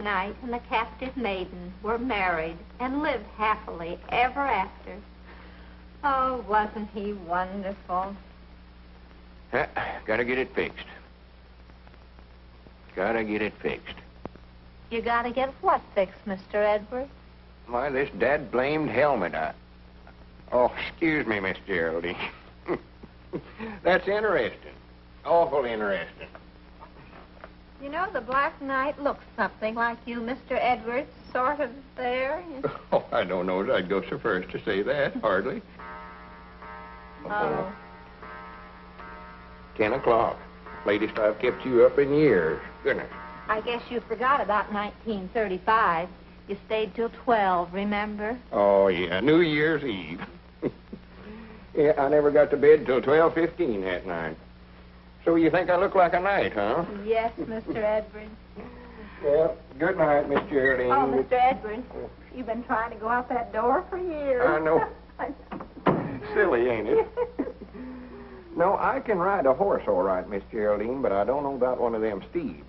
knight and the captive maiden were married and lived happily ever after. Oh, wasn't he wonderful? Gotta get it fixed. Gotta get it fixed. You gotta get what fixed, Mr. Edwards? Why, this dad-blamed helmet. Oh, excuse me, Miss Geraldine. That's interesting. Awful interesting. You know, the Black Knight looks something like you, Mr. Edwards, sort of there. Oh, I don't know as I'd go so first to say that, hardly. Oh. 10 o'clock. Latest I've kept you up in years. Goodness. I guess you forgot about 1935. You stayed till 12, remember? Oh, yeah, New Year's Eve. Yeah, I never got to bed till 12:15 that night. So you think I look like a knight, huh? Yes, Mr. Edwards. Well, good night, Miss Geraldine. Oh, Mr. Edwards, you've been trying to go out that door for years. I know. Silly, ain't it? No, I can ride a horse all right, Miss Geraldine, but I don't know about one of them steeds.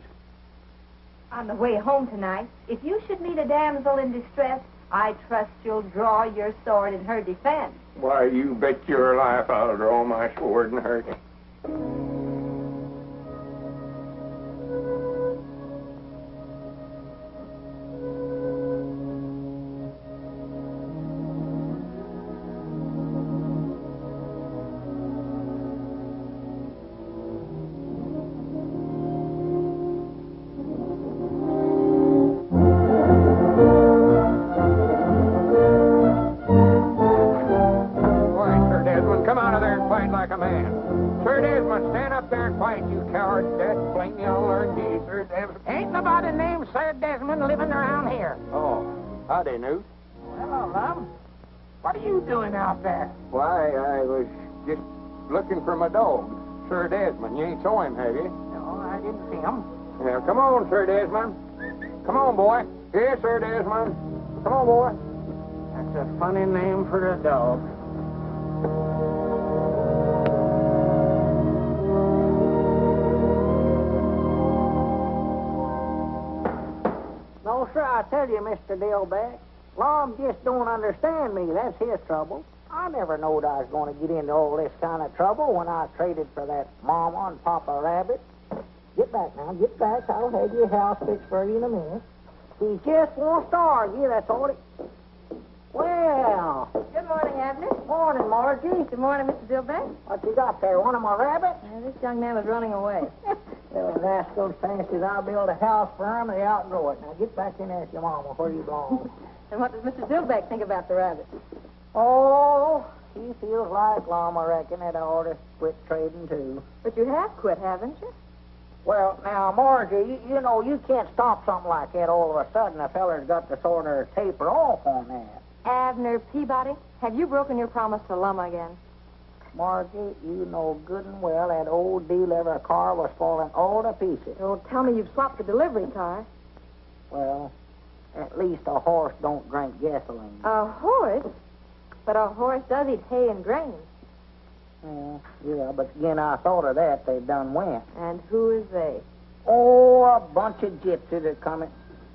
On the way home tonight, if you should meet a damsel in distress, I trust you'll draw your sword in her defense. Why, you bet your life I'll draw my sword and hurt you. Howdy, Newt. Hello, Lum. What are you doing out there? Why, I was just looking for my dog, Sir Desmond. You ain't saw him, have you? No, I didn't see him. Now, come on, Sir Desmond. Come on, boy. Here, Sir Desmond. Come on, boy. That's a funny name for a dog. No, sir, I tell you, Mr. Dillback, Lom just don't understand me. That's his trouble. I never knowed I was going to get into all this kind of trouble when I traded for that Mama and Papa Rabbit. Get back now, get back. I'll have your house fixed for you in a minute. He just wants to argue, that's all it... Well... Good morning, Abner. Morning, Margie. Good morning, Mr. Dillback. What you got there, one of my rabbits? This young man was running away. Well, rascals fancies I'll build a house for them and they outgrow it. Now get back in there with your mama where you belong. And what does Mr. Dillback think about the rabbit? Oh, he feels like Lom, I reckon, that I ought to quit trading, too. But you have quit, haven't you? Well, now, Margie, you know, you can't stop something like that all of a sudden. A feller's got to sort of taper off on that. Abner Peabody, have you broken your promise to Lum again? Margie, you know good and well that old delivery car was falling all to pieces. Don't tell me you've swapped the delivery car. Well, at least a horse don't drink gasoline. A horse? But a horse does eat hay and grain. Yeah, but again, I thought of that. They done went. And who is they? Oh, a bunch of gypsies are coming.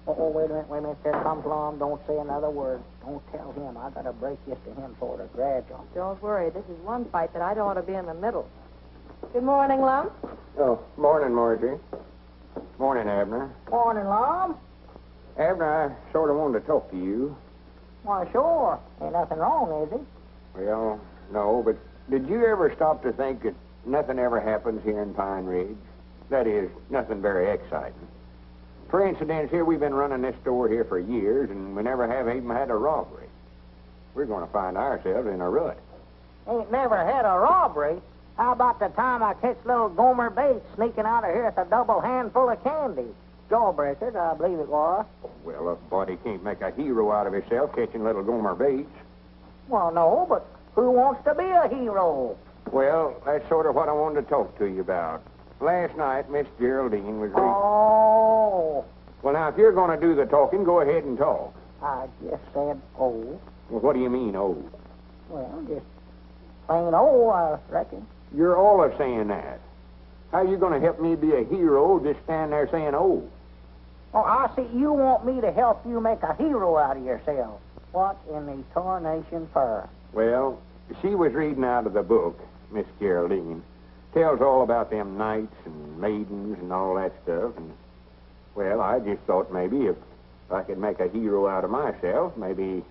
Oh, wait a minute. There comes Lom. Don't say another word. Don't tell him. I got to break this to him sort of gradual. Don't worry. This is one fight that I don't want to be in the middle. Good morning, Lum. Oh, morning, Margie. Morning, Abner. Morning, Lom. Abner, I sort of wanted to talk to you. Why, sure. Ain't nothing wrong, is it? Well, no, but did you ever stop to think that nothing ever happens here in Pine Ridge? That is, nothing very exciting. For instance, here we've been running this store here for years, and we never have even had a robbery. We're going to find ourselves in a rut. Ain't never had a robbery. How about the time I catch little Gomer Bates sneaking out of here with a double handful of candy? Jawbreakers, I believe it was. Well, a body can't make a hero out of himself catching little Gomer Bates. Well, no, but who wants to be a hero? Well, that's sort of what I wanted to talk to you about. Last night, Miss Geraldine was reading. Oh. Well, now, if you're going to do the talking, go ahead and talk. I just said, oh. Well, what do you mean, oh? Well, just plain oh, I reckon. You're all of saying that. How are you going to help me be a hero just stand there saying oh? Oh, I see. You want me to help you make a hero out of yourself. What in the tarnation for? Well, she was reading out of the book, Miss Geraldine. Tells all about them knights and maidens and all that stuff. And, well, I just thought maybe if I could make a hero out of myself, maybe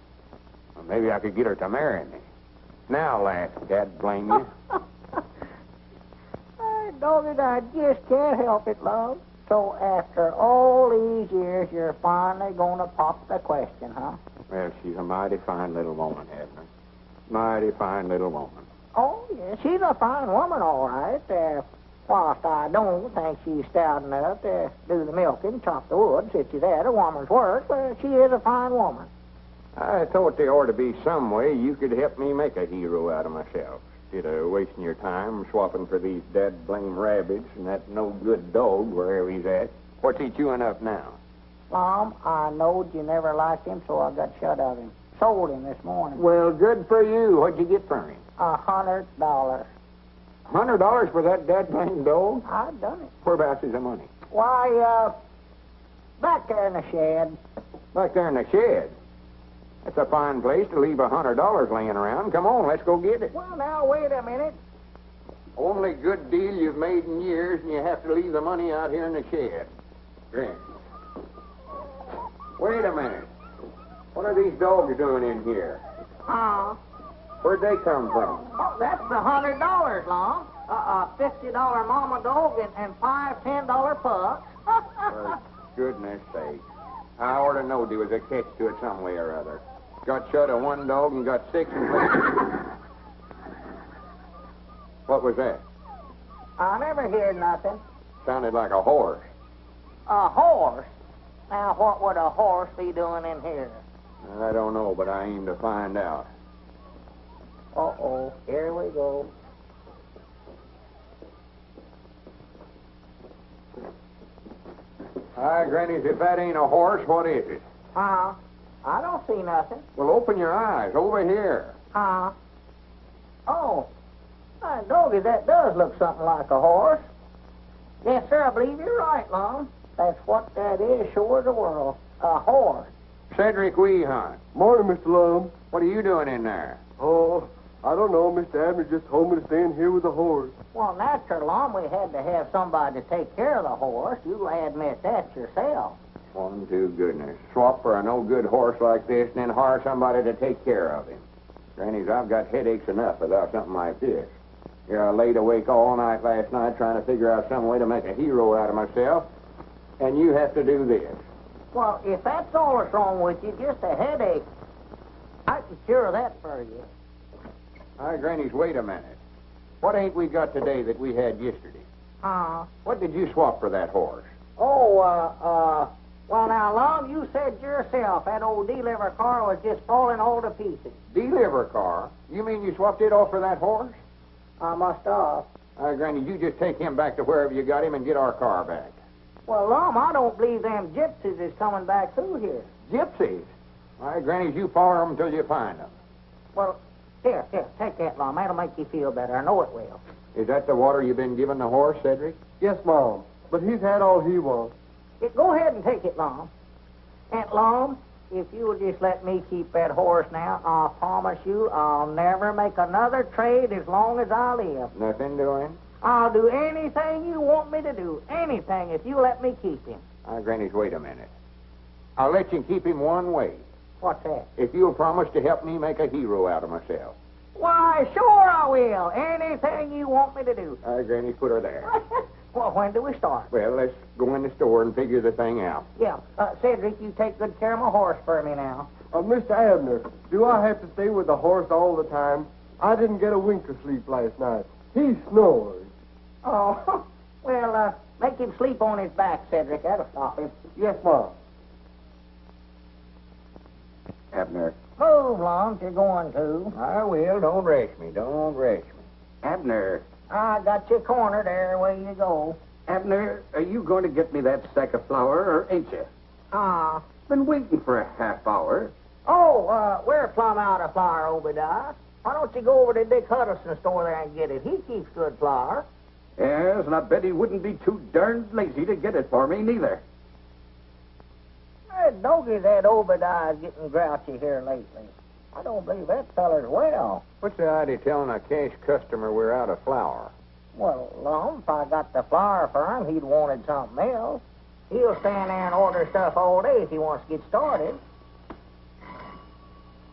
I could get her to marry me. Now, lass, Dad, blame you. Dog, I just can't help it, love. So after all these years, you're finally going to pop the question, huh? Well, she's a mighty fine little woman, Abner. Mighty fine little woman. Oh, yeah, she's a fine woman, all right. Whilst I don't think she's stout enough to do the milking, chop the wood, such as that, a woman's work, but she is a fine woman. I thought there ought to be some way you could help me make a hero out of myself. Instead of wasting your time swapping for these dead-blame rabbits and that no-good dog wherever he's at. What's he chewing up now? Mom, I knowed you never liked him, so I got shut of him. Sold him this morning. Well, good for you. What'd you get from him? $100. $100 for that dead-blame dog? I've done it. Whereabouts is the money? Why, back there in the shed. Back there in the shed? That's a fine place to leave $100 laying around. Come on, let's go get it. Well, now, wait a minute. Only good deal you've made in years, and you have to leave the money out here in the shed. Grant. Wait a minute. What are these dogs doing in here? Where'd they come from? Oh, that's the $100, Long. $50 mama dog and $5 $10 pups. For goodness sake. I ought to know there was a catch to it some way or other. Got shut of one dog and got 6 and What was that? I never hear nothing. Sounded like a horse. A horse? Now, what would a horse be doing in here? I don't know, but I aim to find out. Uh-oh, here we go. Hi, Granny's, if that ain't a horse, what is it? I don't see nothing. Well, open your eyes. Over here. Oh, doggy, that does look something like a horse. Yes, sir, I believe you're right, Lon. That's what that is, sure as the world. A horse. Cedric Weehunt. Morning, Mr. Lum. What are you doing in there? Oh, I don't know. Mr. Abner just told me to stay in here with the horse. Well, natural, Lon, we had to have somebody to take care of the horse. You admit that yourself. One to goodness. Swap for a no-good horse like this and then hire somebody to take care of him. Granny's, I've got headaches enough without something like this. Here, I laid awake all night last night trying to figure out some way to make a hero out of myself, and you have to do this. Well, if that's all that's wrong with you, just a headache, I can cure that for you. Hi, Granny's, wait a minute. What ain't we got today that we had yesterday? What did you swap for that horse? Well, now, Lon, you said yourself that old deliver car was just falling all to pieces. Deliver car? You mean you swapped it off for that horse? I must have. Granny, you just take him back to wherever you got him and get our car back. Well, Lum, I don't believe them gypsies is coming back through here. Gypsies? All right, Granny, you follow them until you find them. Well, here, take that, Lum. That'll make you feel better. I know it will. Is that the water you've been giving the horse, Cedric? Yes, Mom. But he's had all he wants. Go ahead and take it, Lum. Aunt Lum, if you'll just let me keep that horse now, I promise you I'll never make another trade as long as I live. Nothing doing? I'll do anything you want me to do. Anything, if you let me keep him. Granny, wait a minute. I'll let you keep him one way. What's that? If you'll promise to help me make a hero out of myself. Why, sure I will. Anything you want me to do. Granny, put her there. Well, when do we start? Well, let's go in the store and figure the thing out. Yeah. Cedric, you take good care of my horse for me now. Mr. Abner, do I have to stay with the horse all the time? I didn't get a wink of sleep last night. He snores. Oh, well, make him sleep on his back, Cedric. That'll stop him. Yes, Mom. Abner. Move, Lon, if you're going to. I will. Don't rush me. Don't rush me. Abner. I got you cornered there. Away you go. Abner, are you going to get me that sack of flour, or ain't you? Been waiting for a half hour. We're plumb out of flour, Obadiah. Why don't you go over to Dick Huddleston's store there and get it? He keeps good flour. Yes, and I bet he wouldn't be too darned lazy to get it for me, neither. Doggy, that Obadiah's getting grouchy here lately. I don't believe that feller's well. What's the idea of telling a cash customer we're out of flour? Well, Lum, if I got the flour for him, he'd wanted something else. He'll stand there and order stuff all day if he wants to get started.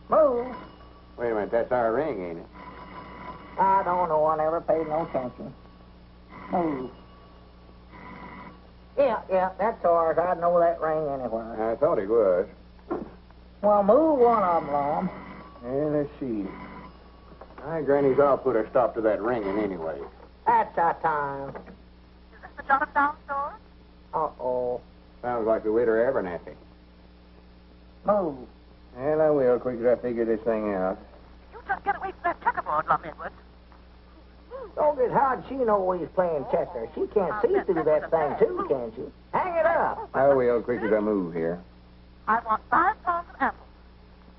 Move. Wait a minute, that's our ring, ain't it? I don't know. I never paid no attention. Move. Yeah, that's ours. I'd know that ring anywhere. I thought it was. Well, move one of them, Lum. Yeah, let's see. Granny's I'll put a stop to that ringing anyway. That's our time. Is this the Jonathan store? Uh-oh. Sounds like the widow Abernathy. Move. Well, I will, quick as I figure this thing out. You just get away from that checkerboard, Lum Edwards. Doggy, how'd she know he's playing checkers? She can't see through that thing, too, can she? Hang it up. I will, quick as I move here. I want 5 pounds of apples.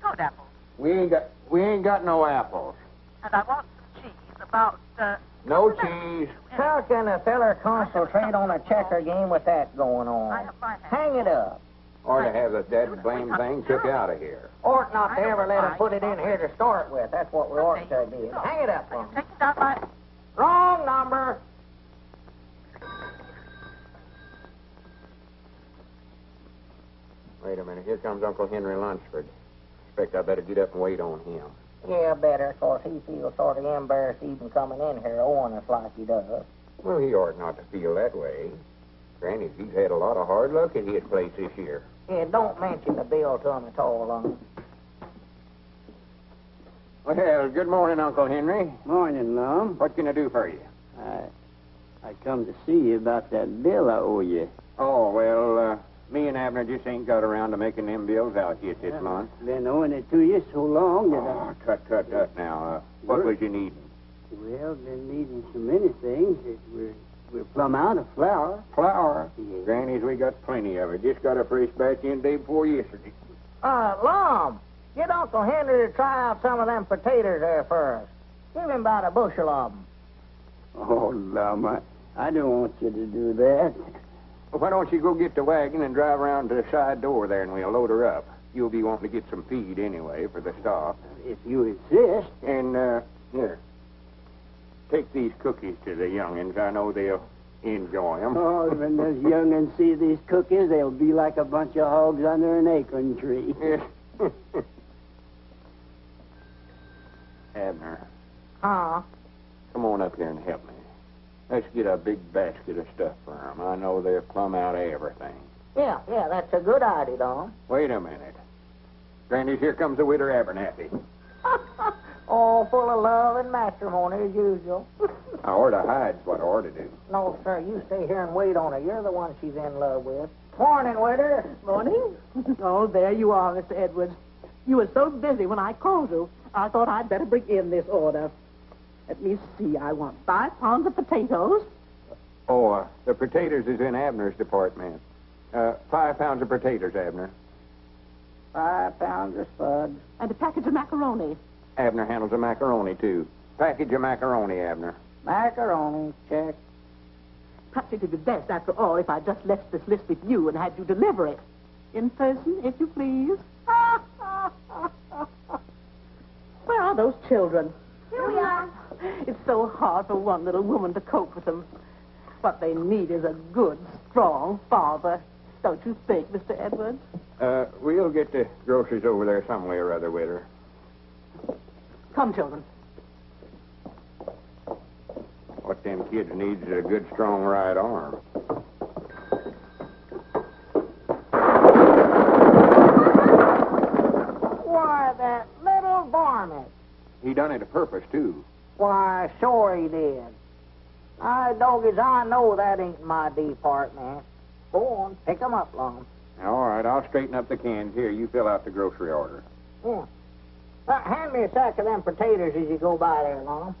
Good apples. We ain't got no apples. And I want some cheese, about, No cheese. How can a feller concentrate on a checker game with that going I on? have my hand. Hang it up. Or to have the dead blame thing took out of here. Ought not to ever let him put it in here to start with. That's what we ought to do. Hang it up, Lum. Taking down my... Wrong number. Wait a minute, here comes Uncle Henry Lunsford. Expect I better get up and wait on him. Yeah, better, 'cause he feels sort of embarrassed even coming in here owing us like he does. Well, he ought not to feel that way. Granny, he's had a lot of hard luck at his place this year. Yeah, don't mention the bill to him at all, Lum. Well, good morning, Uncle Henry. Morning, Lum. What can I do for you? I come to see you about that bill I owe you. Oh, well, me and Abner just ain't got around to making them bills out yet this month. Been owing it to you so long that Oh, cut now. What was you needing? Well, been needing so many things that we're plumb out of flour. Flour. Yeah. Granny's, we got plenty of it. Just got a fresh batch in day before yesterday. Lum, get Uncle Henry to try out some of them potatoes there first. Give him about a bushel of them. Oh, Lum, I don't want you to do that. Well, why don't you go get the wagon and drive around to the side door there and we'll load her up. You'll be wanting to get some feed anyway for the stock. If you insist. And, here. Take these cookies to the young'uns. I know they'll enjoy them. Oh, when those young'uns see these cookies, they'll be like a bunch of hogs under an acorn tree. Abner, Huh? come on up here and help me. Let's get a big basket of stuff for them. I know they're plumb out of everything. Yeah, that's a good idea, Lum. Wait a minute. Granny's, here comes the widow Abernathy. All full of love and matrimony as usual. I ought to hide's what I ought to do. No, sir, you stay here and wait on her. You're the one she's in love with. Morning, waiter. Morning. Oh, there you are, Mr. Edwards. You were so busy when I called you, I thought I'd better bring in this order. Let me see. I want 5 pounds of potatoes. Oh, the potatoes is in Abner's department. 5 pounds of potatoes, Abner. 5 pounds of spuds. And a package of macaroni. Abner handles the macaroni, too. Package of macaroni, Abner. Macaroni, check. Perhaps it would be best, after all, if I just left this list with you and had you deliver it. In person, if you please. Where are those children? Here we are. It's so hard for one little woman to cope with them. What they need is a good, strong father. Don't you think, Mr. Edwards? We'll get the groceries over there some way or other with her. Come, children. What them kids needs is a good, strong right arm. Why, that little varmint. He done it a purpose, too. Why, sure he did. Doggies, I know that ain't my department. Go on, pick 'em up, Lum. All right, I'll straighten up the cans. Here, you fill out the grocery order. Yeah. Hand me a sack of them potatoes as you go by there, Lum.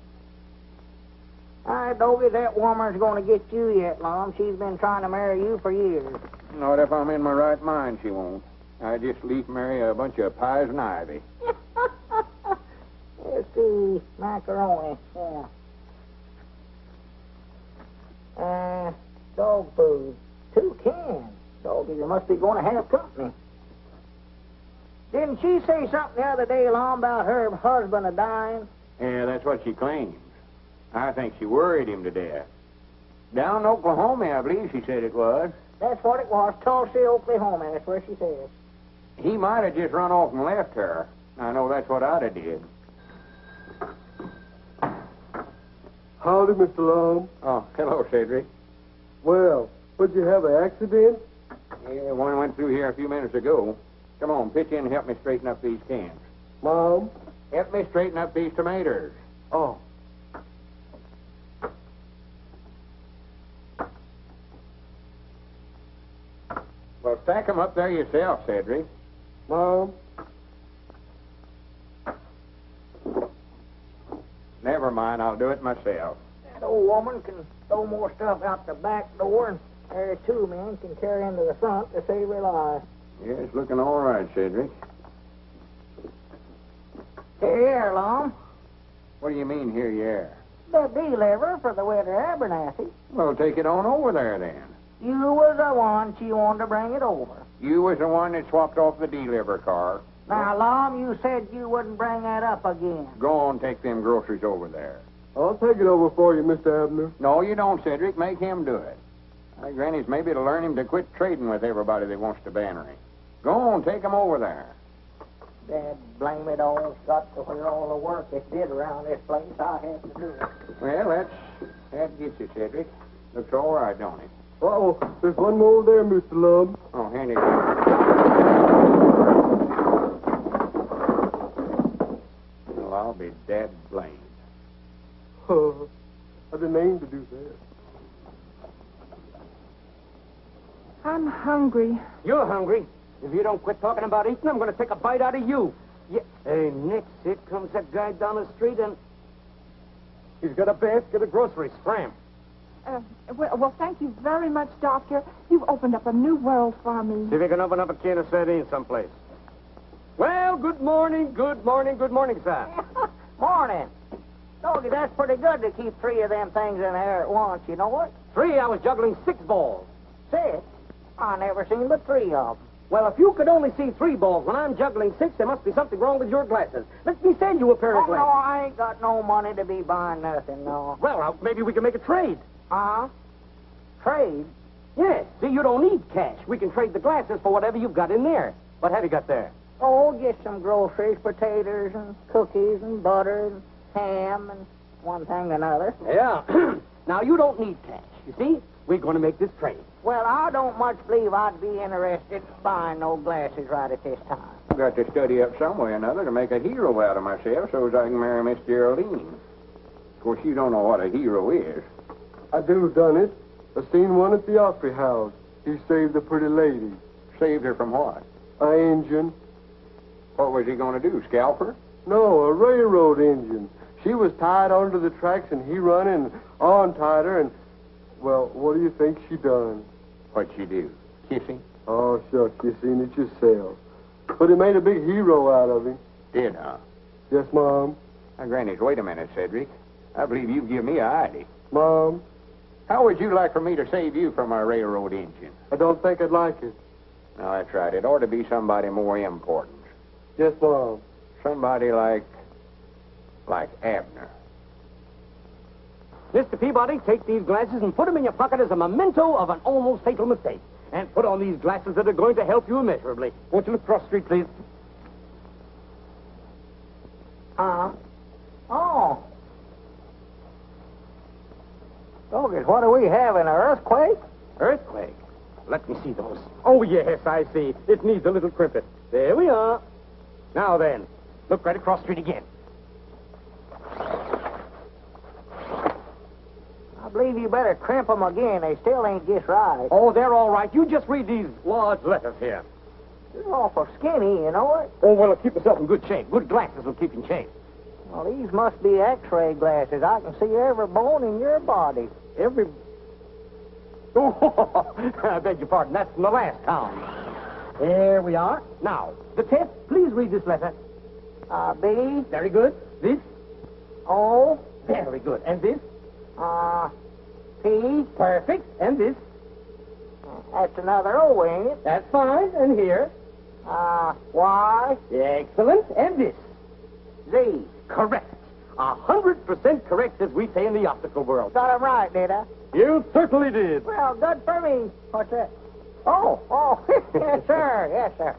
Doggy, that woman's going to get you yet, Lum. She's been trying to marry you for years. Not if I'm in my right mind, she won't. I just leave marry a bunch of pies and ivy. Let's see, macaroni, yeah. Dog food, 2 cans. Doggy, you must be going to have company. Didn't she say something the other day, Lom, about her husband a-dying? Yeah, that's what she claims. I think she worried him to death. Down in Oklahoma, I believe she said it was. That's what it was, Tulsa, Oklahoma. That's where she says. He might have just run off and left her. I know that's what I'd have did. Howdy, Mr. Long. Oh, hello, Cedric. Well, would you have an accident? Yeah, one went through here a few minutes ago. Come on, pitch in and help me straighten up these cans. Mom? Help me straighten up these tomatoes. Oh. Well, stack 'em up there yourself, Cedric. Mom? Never mind, I'll do it myself. That old woman can throw more stuff out the back door, and there two men can carry into the front to save her life. Yeah, it's looking all right, Cedric. Here, Lom. What do you mean, here you are? The deliver for the winter Abernathy. Well, take it on over there, then. You was the one she wanted to bring it over. You was the one that swapped off the deliver car. Now, Lom, you said you wouldn't bring that up again. Go on, take them groceries over there. I'll take it over for you, Mr. Abner. No, you don't, Cedric. Make him do it. Granny's maybe to learn him to quit trading with everybody that wants to banner him. Go on, take him over there. Dad, blame it all. Got to where all the work it did around this place, I had to do it. Well, that gets you, Cedric. Looks all right, don't it? Uh-oh, there's one more there, Mr. Lum. Oh, hand it. Well, I'll be dead blamed. Oh, I didn't aim to do that. I'm hungry. You're hungry. If you don't quit talking about eating, I'm going to take a bite out of you. Yeah. Hey, Nix, here comes that guy down the street, and he's got a basket of groceries. Scram. Well, thank you very much, Doctor. You've opened up a new world for me. See if you can open up a can of sardines someplace. Well, good morning, good morning, good morning, sir. Morning. Doggy, that's pretty good to keep three of them things in there at once, you know what? 3, I was juggling 6 balls. 6? I never seen but 3 of them. Well, if you could only see 3 balls when I'm juggling 6, there must be something wrong with your glasses. Let me send you a pair of Oh, no, glasses. I ain't got no money to be buying nothing, no. Well, maybe we can make a trade. Huh? Trade? Yes. See, you don't need cash. We can trade the glasses for whatever you've got in there. What have you got there? Oh, get some groceries, potatoes and cookies and butter and ham and one thing and another. Yeah. Now, you don't need cash. You see, we're going to make this trade. Well, I don't much believe I'd be interested in buying no glasses right at this time. I've got to study up some way or another to make a hero out of myself so as I can marry Miss Geraldine. Of course, you don't know what a hero is. I do done it. I seen one at the Opry House. He saved a pretty lady. Saved her from what? A engine. What was he going to do, scalp her? No, a railroad engine. She was tied onto the tracks, and he run and untied her, and, well, what do you think she done? What'd she do? Kiss him? Oh, shucks, you seen it yourself. But he made a big hero out of him. Did, huh? Yes, Mom. Now, Granny, wait a minute, Cedric. I believe you give me a idea. Mom, How would you like for me to save you from a railroad engine? I don't think I'd like it. No, that's right. It ought to be somebody more important. Yes, Mom. Somebody like Abner. Mr. Peabody, take these glasses and put them in your pocket as a memento of an almost fatal mistake. And put on these glasses that are going to help you immeasurably. Won't you look across the street, please? Oh. Doggers, what do we have, an earthquake? Earthquake? Let me see those. Oh, yes, I see. It needs a little crimping. There we are. Now then, look right across the street again. I believe you better crimp 'em again. They still ain't just right. Oh, they're all right. You just read these large letters here. You're awful skinny, you know it? Oh, well, keep yourself in good shape. Good glasses will keep you in shape. Well, these must be x-ray glasses. I can see every bone in your body. Every... Oh, I beg your pardon. That's from the last count. There we are. Now, the test, please read this letter. B. Very good. This? O. Very good. And this? P. Perfect. And this? That's another O, ain't it? That's fine. And here? Y, Excellent. And this? Z. Correct. 100% correct, as we say in the optical world. Got it right, did I? You certainly did. Well, good for me. What's that? Oh, yes, sir. Yes, sir.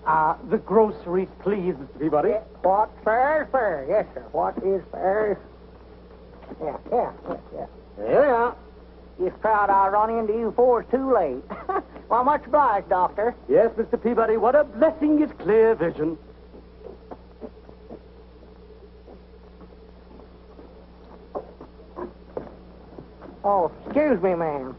The groceries, please, Mr. Peabody. What's fair is fair. Yes, sir. What is fair is... Yeah. There they are. Just proud I run into you before it's too late. Well, much obliged, Doctor. Yes, Mr. Peabody, what a blessing is clear vision. Oh, excuse me, ma'am.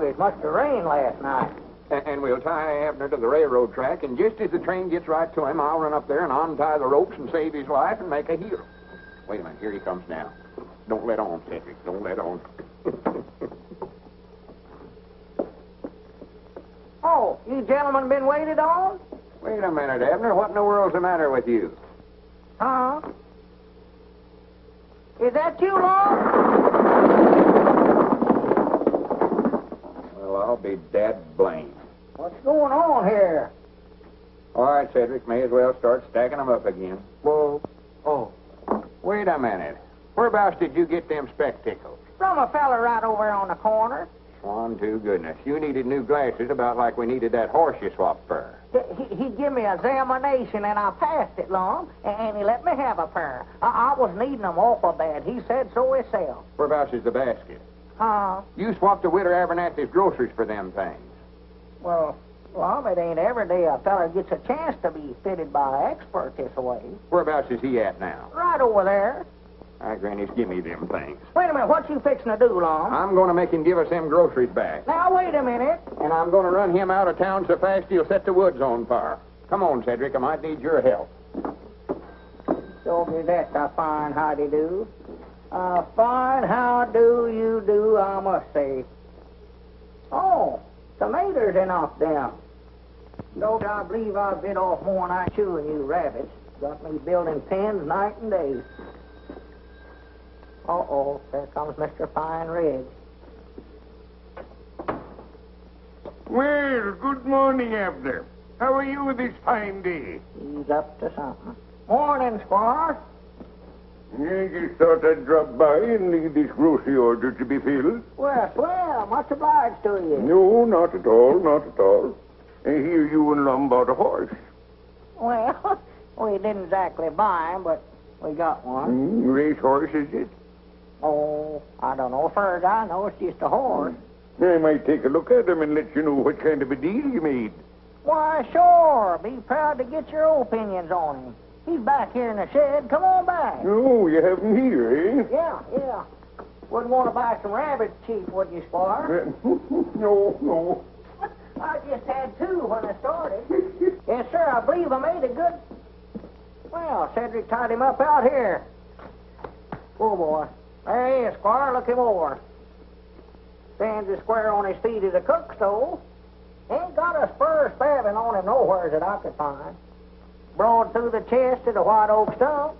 It must have rained last night. And we'll tie Abner to the railroad track, and just as the train gets right to him, I'll run up there and untie the ropes and save his life and make a hero. Wait a minute, here he comes now. Don't let on, Cedric. Don't let on. Oh, you gentlemen been waited on? Wait a minute, Abner. What in the world's the matter with you? Huh? Is that you, Long? Well, I'll be dad blamed. What's going on here? All right, Cedric, may as well start stacking them up again. Well, oh. Wait a minute. Whereabouts did you get them spectacles? From a fella right over on the corner. Swan to goodness. You needed new glasses about like we needed that horse you swapped for. He gave me an examination, and I passed it, Long, and he let me have a pair. I was needing them awful bad. He said so himself. Whereabouts is the basket? Huh? You swapped the Widow Abernathy's groceries for them things. Well, it ain't every day a fella gets a chance to be fitted by an expert this way. Whereabouts is he at now? Right over there. All right, Granny's, give me them things. Wait a minute, what you fixing to do, Long? I'm going to make him give us them groceries back. Now, wait a minute. And I'm going to run him out of town so fast he'll set the woods on fire. Come on, Cedric, I might need your help. So be that a fine howdy-do. A fine how do you do, I must say. Oh, tomatoes enough them. Though I believe I've bit off more than I chewing you rabbits. Got me building pens night and day. Uh-oh, there comes Mr. Fine Ridge. Well, good morning, Abner. How are you this fine day? He's up to something. Morning, Squire. I just thought I'd drop by and leave this grocery order to be filled. Well, swell. Much obliged to you. No, not at all, not at all. I hear you and Lum bought a horse. Well, we didn't exactly buy him, but we got one. Race horse, is it? Oh, I don't know. Far as I know, it's just a horse. I might take a look at him and let you know what kind of a deal you made. Why, sure. Be proud to get your opinions on him. He's back here in the shed. Come on back. Oh, you have him here, eh? Yeah. Wouldn't want to buy some rabbits cheap, would you, Squire? No. I just had two when I started. Yes, sir, I believe I made a good... Well, Cedric tied him up out here. Oh, boy. There he is, Squire. Look him over. Stands as square on his feet as a cook stove. Ain't got a spur spabbing on him nowhere that I could find. Broad through the chest to the white oak stump.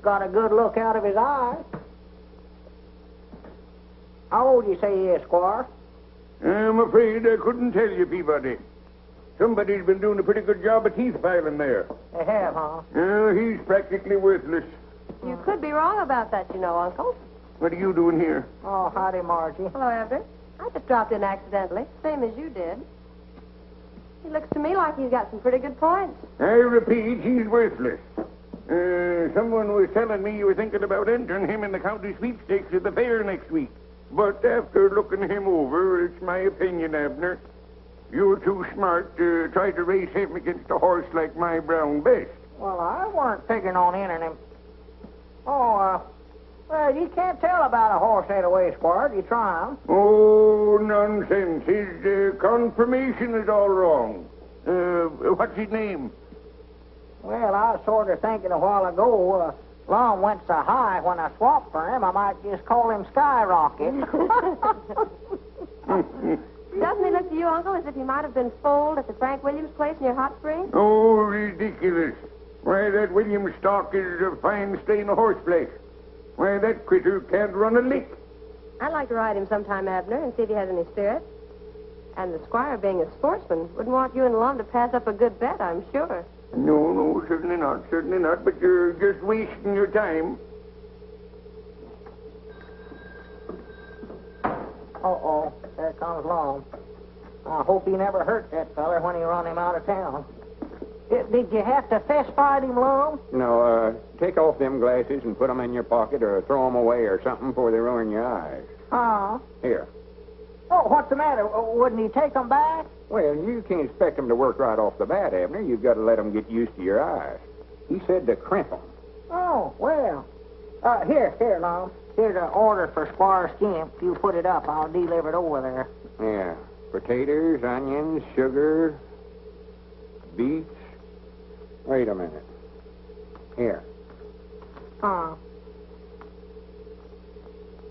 Got a good look out of his eyes. How old you say he is, Squire? I'm afraid I couldn't tell you, Peabody. Somebody's been doing a pretty good job of teeth filing there. They have, huh? He's practically worthless. You could be wrong about that, you know, Uncle. What are you doing here? Oh, howdy, Margie. Hello, Abner. I just dropped in accidentally, same as you did. He looks to me like he's got some pretty good points. I repeat, he's worthless. Someone was telling me you were thinking about entering him in the county sweepstakes at the fair next week. But after looking him over, it's my opinion, Abner, you're too smart to try to race him against a horse like my brown best. Well, I weren't figuring on entering him. Well, you can't tell about a horse that way, Squire. You try him. Oh, nonsense. His conformation is all wrong. What's his name? Well, I was sort of thinking a while ago, Long went so high when I swapped for him, I might just call him Skyrocket. Doesn't he look to you, Uncle, as if he might have been foaled at the Frank Williams place near Hot Springs? Oh, ridiculous. Why, that William stock is a fine stain of horseflesh. Why, that critter can't run a lick. I'd like to ride him sometime, Abner, and see if he has any spirit. And the squire, being a sportsman, wouldn't want you and Lum to pass up a good bet, I'm sure. No, certainly not. But you're just wasting your time. Uh-oh, there comes Lum. I hope he never hurt that feller when he run him out of town. Did you have to fist fight him, Lum? No, take off them glasses and put them in your pocket or throw them away or something before they ruin your eyes. Here. Oh, what's the matter? Wouldn't he take them back? Well, you can't expect them to work right off the bat, Abner. You've got to let them get used to your eyes. He said to crimp them. Oh, well. Here, Lum. Here's an order for Squire Skimp. If you put it up, I'll deliver it over there. Yeah. Potatoes, onions, sugar, beets. Wait a minute. Here.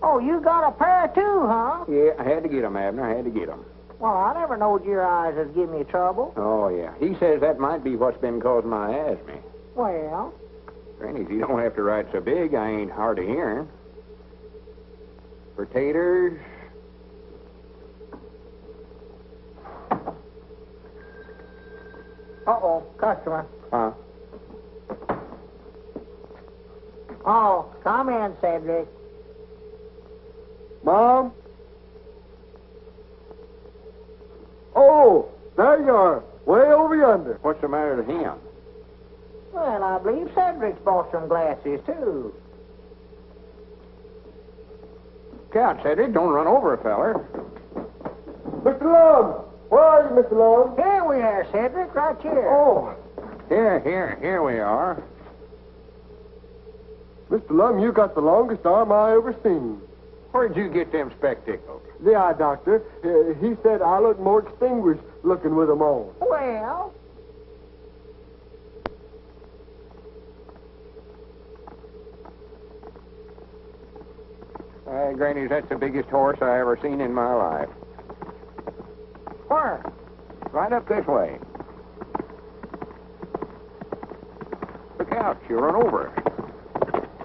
Oh, you got a pair too, huh? Yeah, I had to get them, Abner. I had to get them. Well, I never knowed your eyes would give me trouble. Oh, yeah. He says that might be what's been causing my asthma. Well? Granny, you don't have to ride so big. I ain't hard of hearing. Potatoes. Uh-oh, customer. Huh? Oh, come in, Cedric. Mom? Oh, there you are. Way over yonder. What's the matter with him? Well, I believe Cedric's bought some glasses, too. Count, Cedric. Don't run over a feller. Mr. Lum! Where are you, Mr. Lum? Here we are, Cedric, right here. Oh. Here we are. Mr. Lum, you got the longest arm I ever seen. Where'd you get them spectacles? The eye doctor. He said I look more distinguished looking with them on. Well, Granny, that's the biggest horse I ever seen in my life. where? Right up this way. Look out, you'll run over it.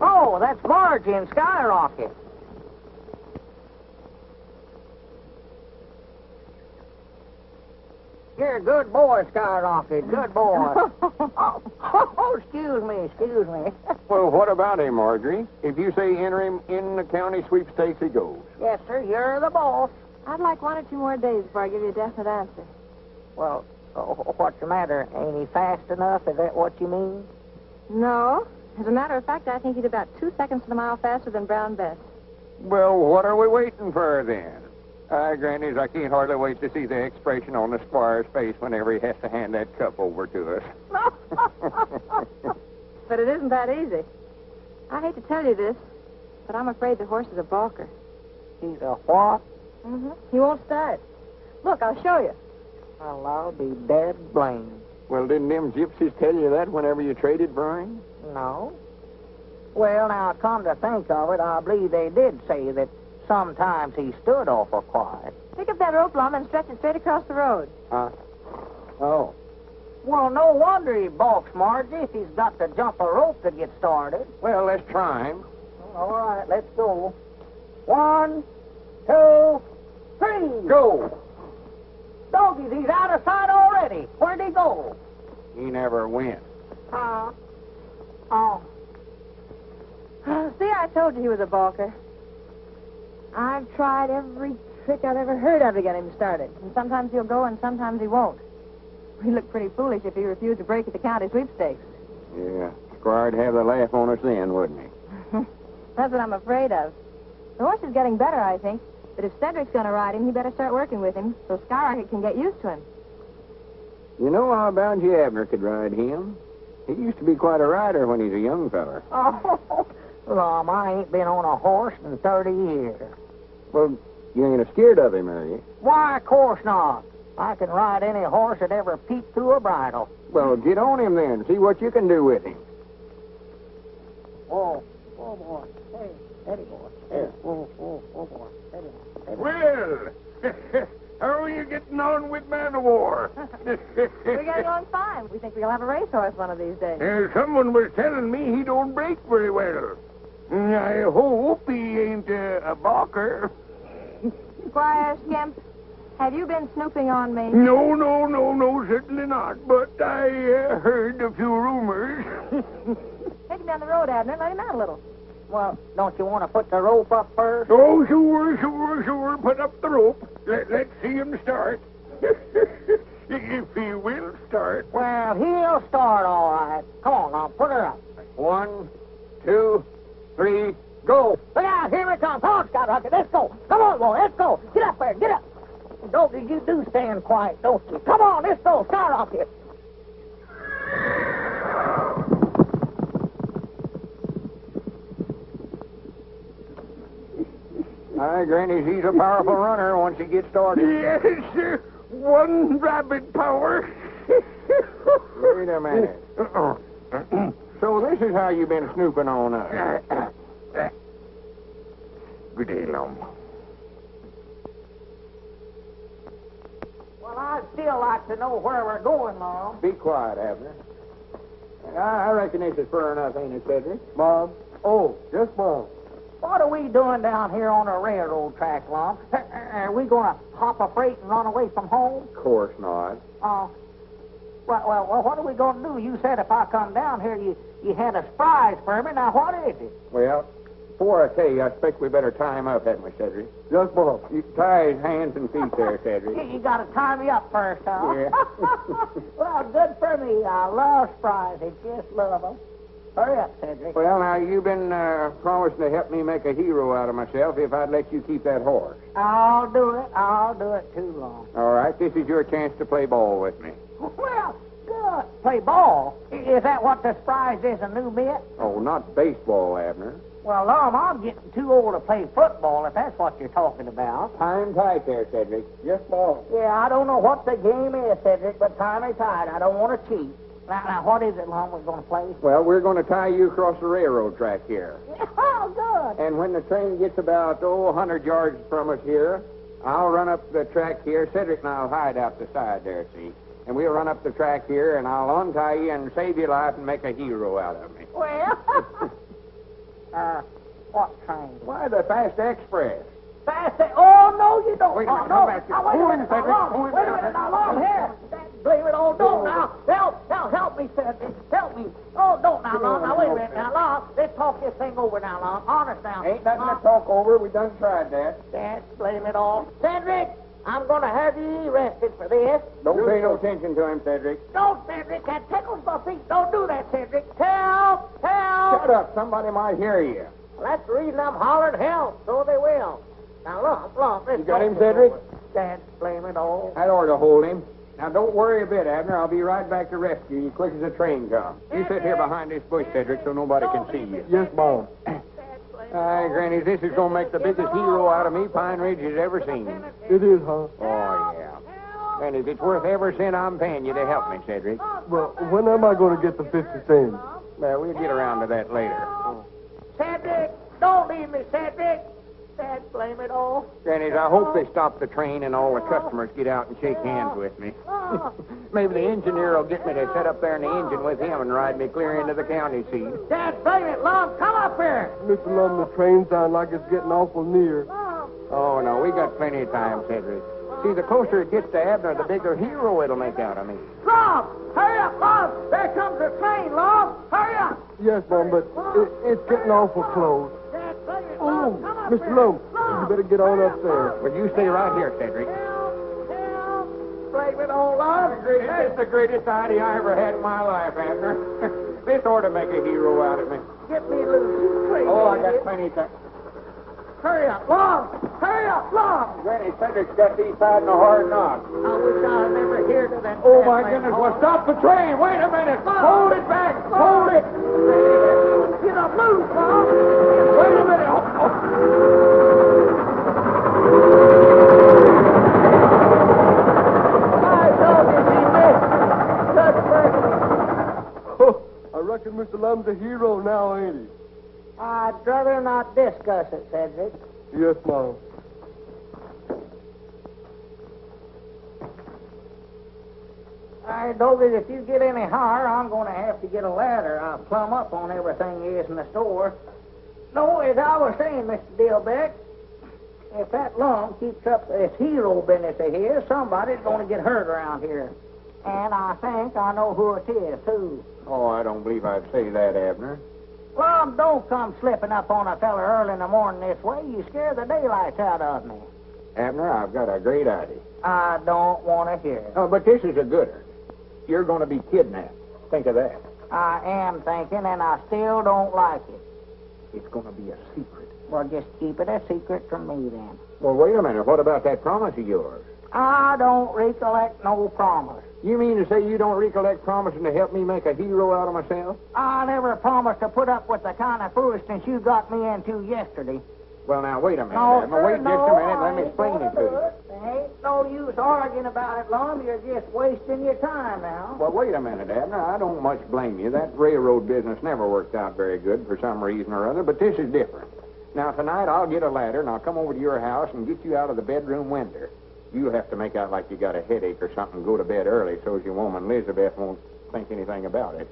Oh, that's Margie and Skyrocket. You're a good boy, Skyrocket. Good boy. Excuse me. Well, what about him, Marjorie? If you say enter him in the county sweepstakes, he goes. Yes, sir, you're the boss. I'd like 1 or 2 more days before I give you a definite answer. Well, what's the matter? Ain't he fast enough? Is that what you mean? No. As a matter of fact, I think he's about 2 seconds to the mile faster than Brown Bess. Well, what are we waiting for then? Grannies, I can't hardly wait to see the expression on the squire's face whenever he has to hand that cup over to us. But it isn't that easy. I hate to tell you this, but I'm afraid the horse is a balker. He's a what? Mm-hmm. He won't start. Look, I'll show you. Well, I'll be dead blamed. Well, didn't them gypsies tell you that whenever you traded for him? No. Well, now, come to think of it, I believe they did say that sometimes he stood awful quiet. Pick up that rope, Lum, and stretch it straight across the road. Huh? Oh. Well, no wonder he balks, Margie, if he's got to jump a rope to get started. Well, let's try him. All right, let's go. 1, 2, 3. Go! Doggies, he's out of sight already. Where'd he go? He never went. Oh. See, I told you he was a balker. I've tried every trick I've ever heard of to get him started. And sometimes he'll go and sometimes he won't. He'd look pretty foolish if he refused to break at the county sweepstakes. Yeah. Squire'd have the laugh on us then, wouldn't he? That's what I'm afraid of. The horse is getting better, I think. But if Cedric's going to ride him, he better start working with him so Skyrocket can get used to him. You know, I'll bound you Abner could ride him. He used to be quite a rider when he's a young feller. Oh, Lum, I ain't been on a horse in 30 years. Well, you ain't scared of him, are you? Why, of course not. I can ride any horse that ever peeped through a bridle. Well, get on him then. See what you can do with him. Oh, boy. Hey, steady, boy. Hey, boy. Steady. Well, how are you getting on with man-o-war? We're getting on fine. We think we'll have a racehorse one of these days. Someone was telling me he don't break very well. I hope he ain't a balker. Squire Skimp, have you been snooping on me? No, certainly not. But I heard a few rumors. Take him down the road, Abner. Let him out a little. Well, don't you want to put the rope up first? Oh, sure. Put up the rope. Let's see him start. If he will start. Well, he'll start all right. Come on, now, put her up. 1, 2, 3, go. Look out, here it comes. On, Skyrocket, let's go. Come on, boy, let's go. Get up there, get up. Don't you do stand quiet, don't you? Come on, let's go, Skyrocket. Granny, he's a powerful runner once he gets started. Yes, sir. One rabbit power. Wait a minute. So this is how you've been snooping on us. Good day, Lum. Well, I'd still like to know where we're going, Mom. Be quiet, Abner. I reckon this is fur enough, ain't it, Cedric? Mom? Oh, yes, Mom. What are we doing down here on a railroad track, Mom? Are we going to hop a freight and run away from home? Of course not. Well, what are we going to do? You said if I come down here, you had a surprise for me. Now, what is it? Well, before I tell you, I expect we better tie him up, hadn't we, Cedric? Yes, Mom. You tie his hands and feet there, Cedric. You got to tie me up first, huh? Yeah. Well, good for me. I love surprises. Just love them. Hurry up, Cedric. Well, now, you've been promising to help me make a hero out of myself if I'd let you keep that horse. I'll do it. I'll do it too long. All right, this is your chance to play ball with me. Well, good. Play ball? Is that what the surprise is, a new mitt? Oh, not baseball, Abner. Well, Lum, I'm getting too old to play football, if that's what you're talking about. Tie him tight there, Cedric. Yes, Mom. Yeah, I don't know what the game is, Cedric, but tie me tight. I don't want to cheat. Now, what is it, Lum, we're going to play? Well, we're going to tie you across the railroad track here. Oh, good. And when the train gets about, 100 yards from us here, I'll run up the track here. Cedric and I'll hide out the side there, see? And we'll run up the track here, and I'll untie you and save your life and make a hero out of me. Well, what train? Why, the Fast Express. Fast? Oh, no, you don't. Wait a minute, no. come back here. Now, wait a minute, Cedric. now, Lum. Wait a minute, now, Lum, here. Blame it all. Don't now. Help me, Cedric. Help me. Oh, don't now, Lum. Now, wait a minute. Now, Lum, let's talk this thing over now, Lum. Honest now. Ain't nothing to talk over. We done tried that. Dad, blame it all. Cedric, I'm going to have you arrested for this. Don't pay no attention to him, Cedric. Don't, Cedric. That tickles my feet. Don't do that, Cedric. Help! Shut up. Somebody might hear you. Well, that's the reason I'm hollering help. So they will. Now, Lum, let's You got talk him, this Cedric? over. Dad, blame it all. That ought to hold him. Now, don't worry a bit, Abner. I'll be right back to rescue you quick as the train comes. You sit here behind this bush, Cedric, so nobody can see you. Yes, Mom. Granny, this is going to make the biggest hero out of me Pine Ridge has ever seen. It is, huh? Oh, yeah. And if it's worth every cent I'm paying you to help me, Cedric. Well, when am I going to get the 50 cents? Well, we'll get around to that later. Cedric, don't leave me, Cedric. Dad, blame it all. Grannies, I hope they stop the train and all the customers get out and shake hands with me. Maybe the engineer will get me to sit up there in the engine with him and ride me clear into the county seat. Dad, blame it, Lum. Come up here. Mr. Lum, the train sounds like it's getting awful near. Oh, no, we got plenty of time, Cedric. See, the closer it gets to Abner, the bigger hero it'll make out of me. Lum, hurry up, Lum. There comes the train, Lum. Hurry up. Yes, Mom, but it's getting awful close. Dad, blame it, Oh, Lum. Come up Mr. here. Lum, you better get on up there. Well, you stay right here, Cedric. Help. Blame it all, Lum. That's the greatest idea I ever had in my life, Abner. This ought to make a hero out of me. Get me loose, you crazy Oh, I got idiot. plenty of time. Hurry up, Lum. Hurry up, Lum. Granny, Cedric's got these tied in a hard knot. I wish I had never heard of that. Oh, my goodness. Well, stop the train. Wait a minute. Hold it back. Hold it. Get up loose, Lum. Wait a minute. I told you she missed. Good person. Oh, I reckon Mr. Lum's a hero now, ain't he? I'd rather not discuss it, Cedric. Yes, Mom. Hey, Doggy, if you get any higher, I'm going to have to get a ladder. I'll plumb up on everything is in the store. No, as I was saying, Mr. Dillbeck, if that Lum keeps up this hero business of his, somebody's going to get hurt around here. And I think I know who it is, too. Oh, I don't believe I'd say that, Abner. Lum, don't come slipping up on a feller early in the morning this way. You scare the daylights out of me. Abner, I've got a great idea. I don't want to hear it. Oh, but this is a good one. You're going to be kidnapped. Think of that. I am thinking, and I still don't like it. It's going to be a secret. Well, just keep it a secret from me, then. Well, wait a minute. What about that promise of yours? I don't recollect no promise. You mean to say you don't recollect promising to help me make a hero out of myself? I never promised to put up with the kind of foolishness you got me into yesterday. Well, now, wait a minute, No, Abner. sir, Wait just a minute. Let me explain it to you. There ain't no use arguing about it, Lum. You're just wasting your time now. Well, wait a minute, Abner. I don't much blame you. That railroad business never worked out very good for some reason or other, but this is different. Now, tonight I'll get a ladder, and I'll come over to your house and get you out of the bedroom window. You'll have to make out like you got a headache or something and go to bed early so as your woman Elizabeth won't think anything about it.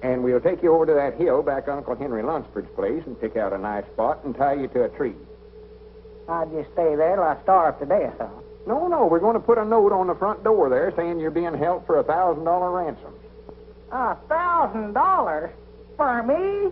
And we'll take you over to that hill back Uncle Henry Lunsford's place and pick out a nice spot and tie you to a tree. I'd just stay there till I starve to death, huh? No, we're going to put a note on the front door there saying you're being held for $1,000 ransom. $1,000? For me?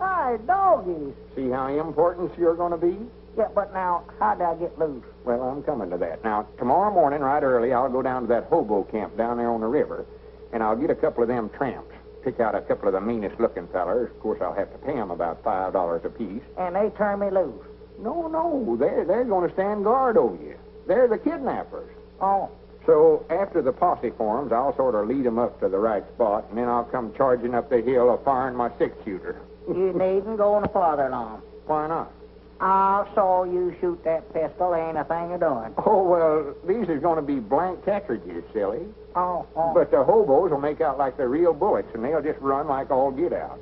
Hey, doggies. See how important you're going to be? Yeah, but now, how'd I get loose? Well, I'm coming to that. Now, tomorrow morning, right early, I'll go down to that hobo camp down there on the river, and I'll get a couple of them tramps. Pick out a couple of the meanest-looking fellers. Of course, I'll have to pay them about $5 apiece. And they turn me loose? No, they're going to stand guard over you. They're the kidnappers. Oh. So, after the posse forms, I'll sort of lead them up to the right spot, and then I'll come charging up the hill firing my six-shooter. You needn't go no farther, Lum. Why not? I saw you shoot that pistol. Ain't a thing of doing. Oh, well, these are going to be blank cartridges, silly. Oh. But the hobos will make out like they're real bullets, and they'll just run like all get out.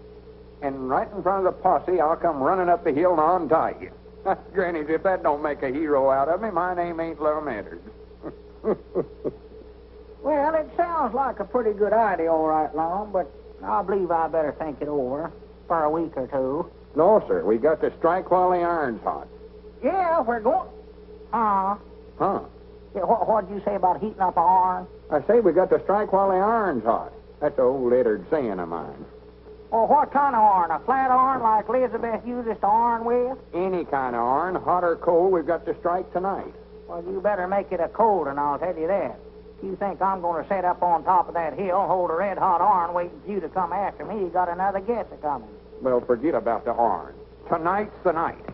And right in front of the posse, I'll come running up the hill and untie you. Grannies, if that don't make a hero out of me, my name ain't Lum Edwards. Well, it sounds like a pretty good idea, all right, Lum, but I believe I better think it over for a week or two. No, sir. We got to strike while the iron's hot. Yeah, we're going... Huh? Yeah, what'd you say about heating up an iron? I say we got to strike while the iron's hot. That's an old lettered saying of mine. Well, what kind of iron? A flat iron like Elizabeth uses to iron with? Any kind of iron, hot or cold, we've got to strike tonight. Well, you better make it a cold one, I'll tell you that. If you think I'm going to sit up on top of that hill, hold a red-hot iron waiting for you to come after me, you got another guess a coming. Well, forget about the iron. Tonight's the night.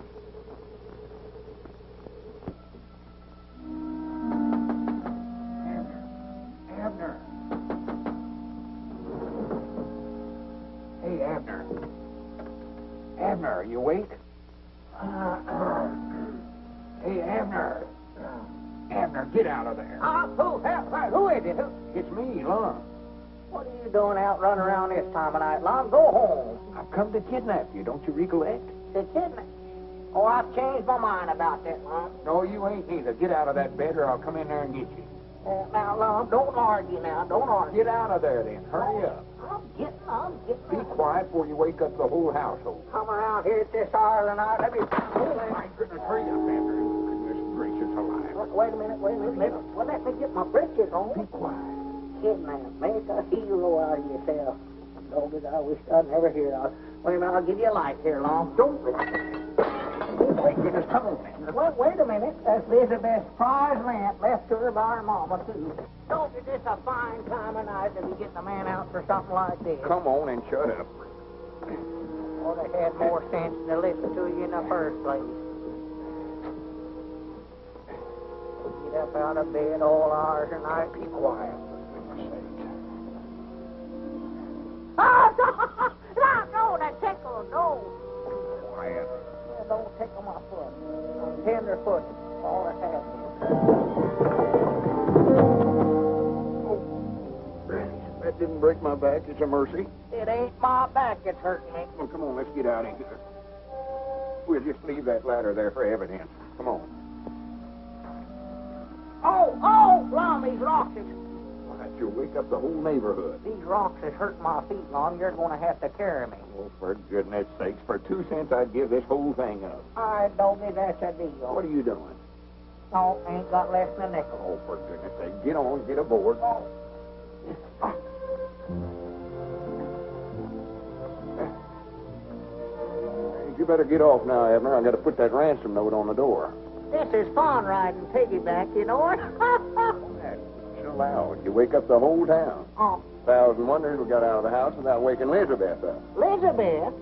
Abner. Hey, Abner. Abner, are you awake? Hey, Abner. Abner, get out of there. Who is it? It's me, Lum. What are you doing out running around this time of night, Lum? Go home. I've come to kidnap you, don't you recollect? To kidnap? Oh, I've changed my mind about that, Lum. No, you ain't either. Get out of that bed or I'll come in there and get you. Now, Lum, don't argue now. Don't argue. Get out of there, then. Hurry up. I'm getting. Be quiet before you wake up the whole household. Come around here at this hour of the night. Let me... Oh, my goodness. Hurry up, Abner. Goodness gracious alive. Wait a minute. Well, let me get my britches on. Be quiet. Kidnap. Make a hero out of yourself. Doggies, I wish I'd never hear of. Wait a minute. I'll give you a light here, Lum. Don't... Oh, my goodness. Come on, Abner. Well, wait a minute. That's Elizabeth's prize lamp left to her by her mama, too. Don't it this a fine time of night to be getting a man out for something like this? Come on and shut up. Or they had more sense than to listen to you in the first place. Get up out of bed all hours of night. Be quiet. Oh, no, that tickle, no. Be quiet. Don't tickle my foot. I'm tender-footed. All that happens. That didn't break my back. It's a mercy. It ain't my back that's hurting me. Well, come on, let's get out of here. We'll just leave that ladder there for evidence. Come on. Oh, Lum, he's lost it. You'll wake up the whole neighborhood. These rocks is hurting my feet, Lum. You're going to have to carry me. Oh, for goodness sakes, for 2 cents I'd give this whole thing up. All right, Doggy, that's a deal. What are you doing? No, ain't got less than a nickel. Oh, for goodness sake, get on, get aboard. You better get off now, Abner. I got to put that ransom note on the door. This is fun riding piggyback, you know it? So loud. You wake up the whole town. Oh, 1,000 wonders we got out of the house without waking Elizabeth up. Elizabeth?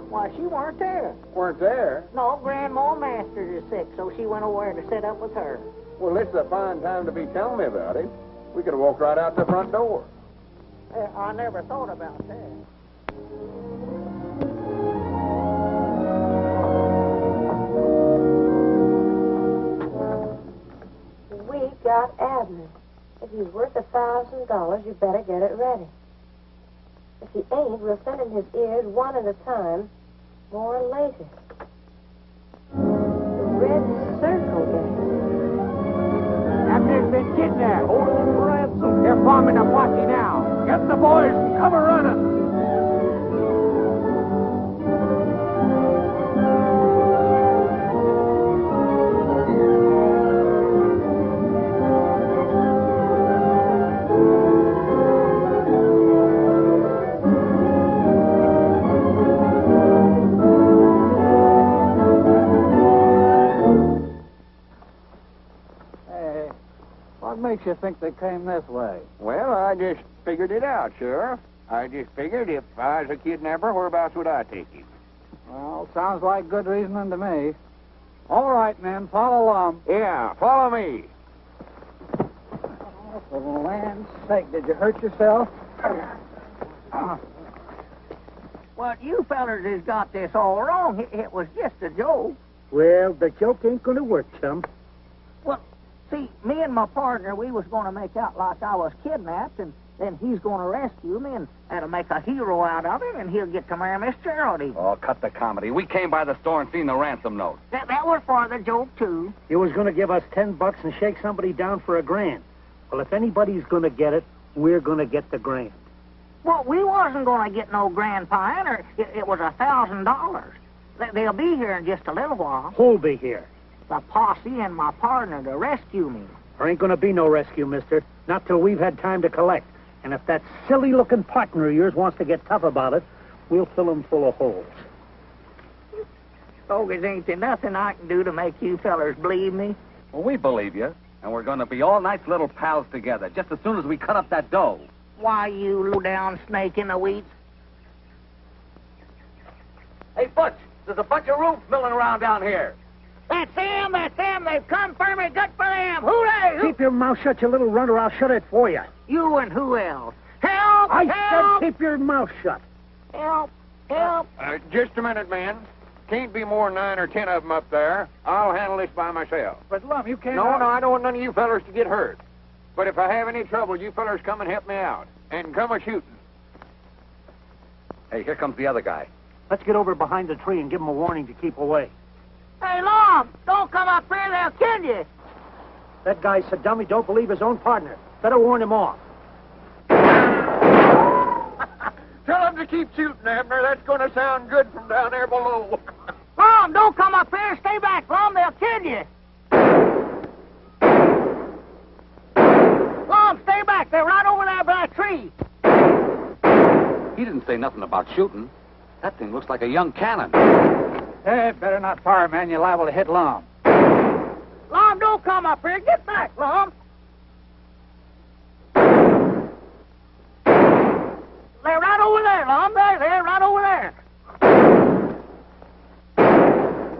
Why, she weren't there. Weren't there? No, Grandma Masters is sick, so she went over to sit up with her. Well, this is a fine time to be telling me about it. We could have walked right out the front door. I never thought about that. We got Abner. If he's worth $1,000, you better get it ready. If he ain't, we'll send him his ears one at a time, more later. The Red Circle Gang. Abner's been kidnapped. Hold him for ransom. They're forming a posse now. Get the boys and cover running. What makes you think they came this way? Well, I just figured it out, Sheriff. I just figured if I was a kidnapper, whereabouts would I take him? Well, sounds like good reasoning to me. All right, men, follow along. Yeah, follow me. Oh, for the land's sake, did you hurt yourself? Well, you fellers has got this all wrong. It was just a joke. Well, the joke ain't going to work, chum. Well, see, me and my partner, we was going to make out like I was kidnapped, and then he's going to rescue me, and that'll make a hero out of him, and he'll get to marry Miss Geraldine. Oh, cut the comedy. We came by the store and seen the ransom note. That was for the joke, too. You was going to give us $10 and shake somebody down for $1,000. Well, if anybody's going to get it, we're going to get the $1,000. Well, we wasn't going to get no grand pie, or it was $1,000. They'll be here in just a little while. Who'll be here? The posse and my partner to rescue me. There ain't going to be no rescue, mister. Not till we've had time to collect. And if that silly-looking partner of yours wants to get tough about it, we'll fill him full of holes. Bogus, ain't there nothing I can do to make you fellers believe me? Well, we believe you, and we're going to be all nice little pals together just as soon as we cut up that dough. Why, you low-down snake in the weeds? Hey, Butch, there's a bunch of roots milling around down here. That's them, that's them. They've come for me. Good for them. Hooray! Keep your mouth shut, you little runner. I'll shut it for you. You and who else? Help! I help! said keep your mouth shut. Help! Help! Just a minute, man. Can't be more than 9 or 10 of them up there. I'll handle this by myself. But, Lum, you can't... No, I don't want none of you fellers to get hurt. But if I have any trouble, you fellers come and help me out. And come a-shooting. Hey, here comes the other guy. Let's get over behind the tree and give him a warning to keep away. Hey, Long, don't come up here. They'll kill you. That guy's a dummy. Don't believe his own partner. Better warn him off. Tell them to keep shooting, Abner. That's going to sound good from down there below. Long, don't come up here. Stay back, Long. They'll kill you. Long, stay back. They're right over there by a tree. He didn't say nothing about shooting. That thing looks like a young cannon. Hey, better not fire, man. You're liable to hit Lum. Long, don't come up here. Get back, Long. They're right over there, Long. They're right over there.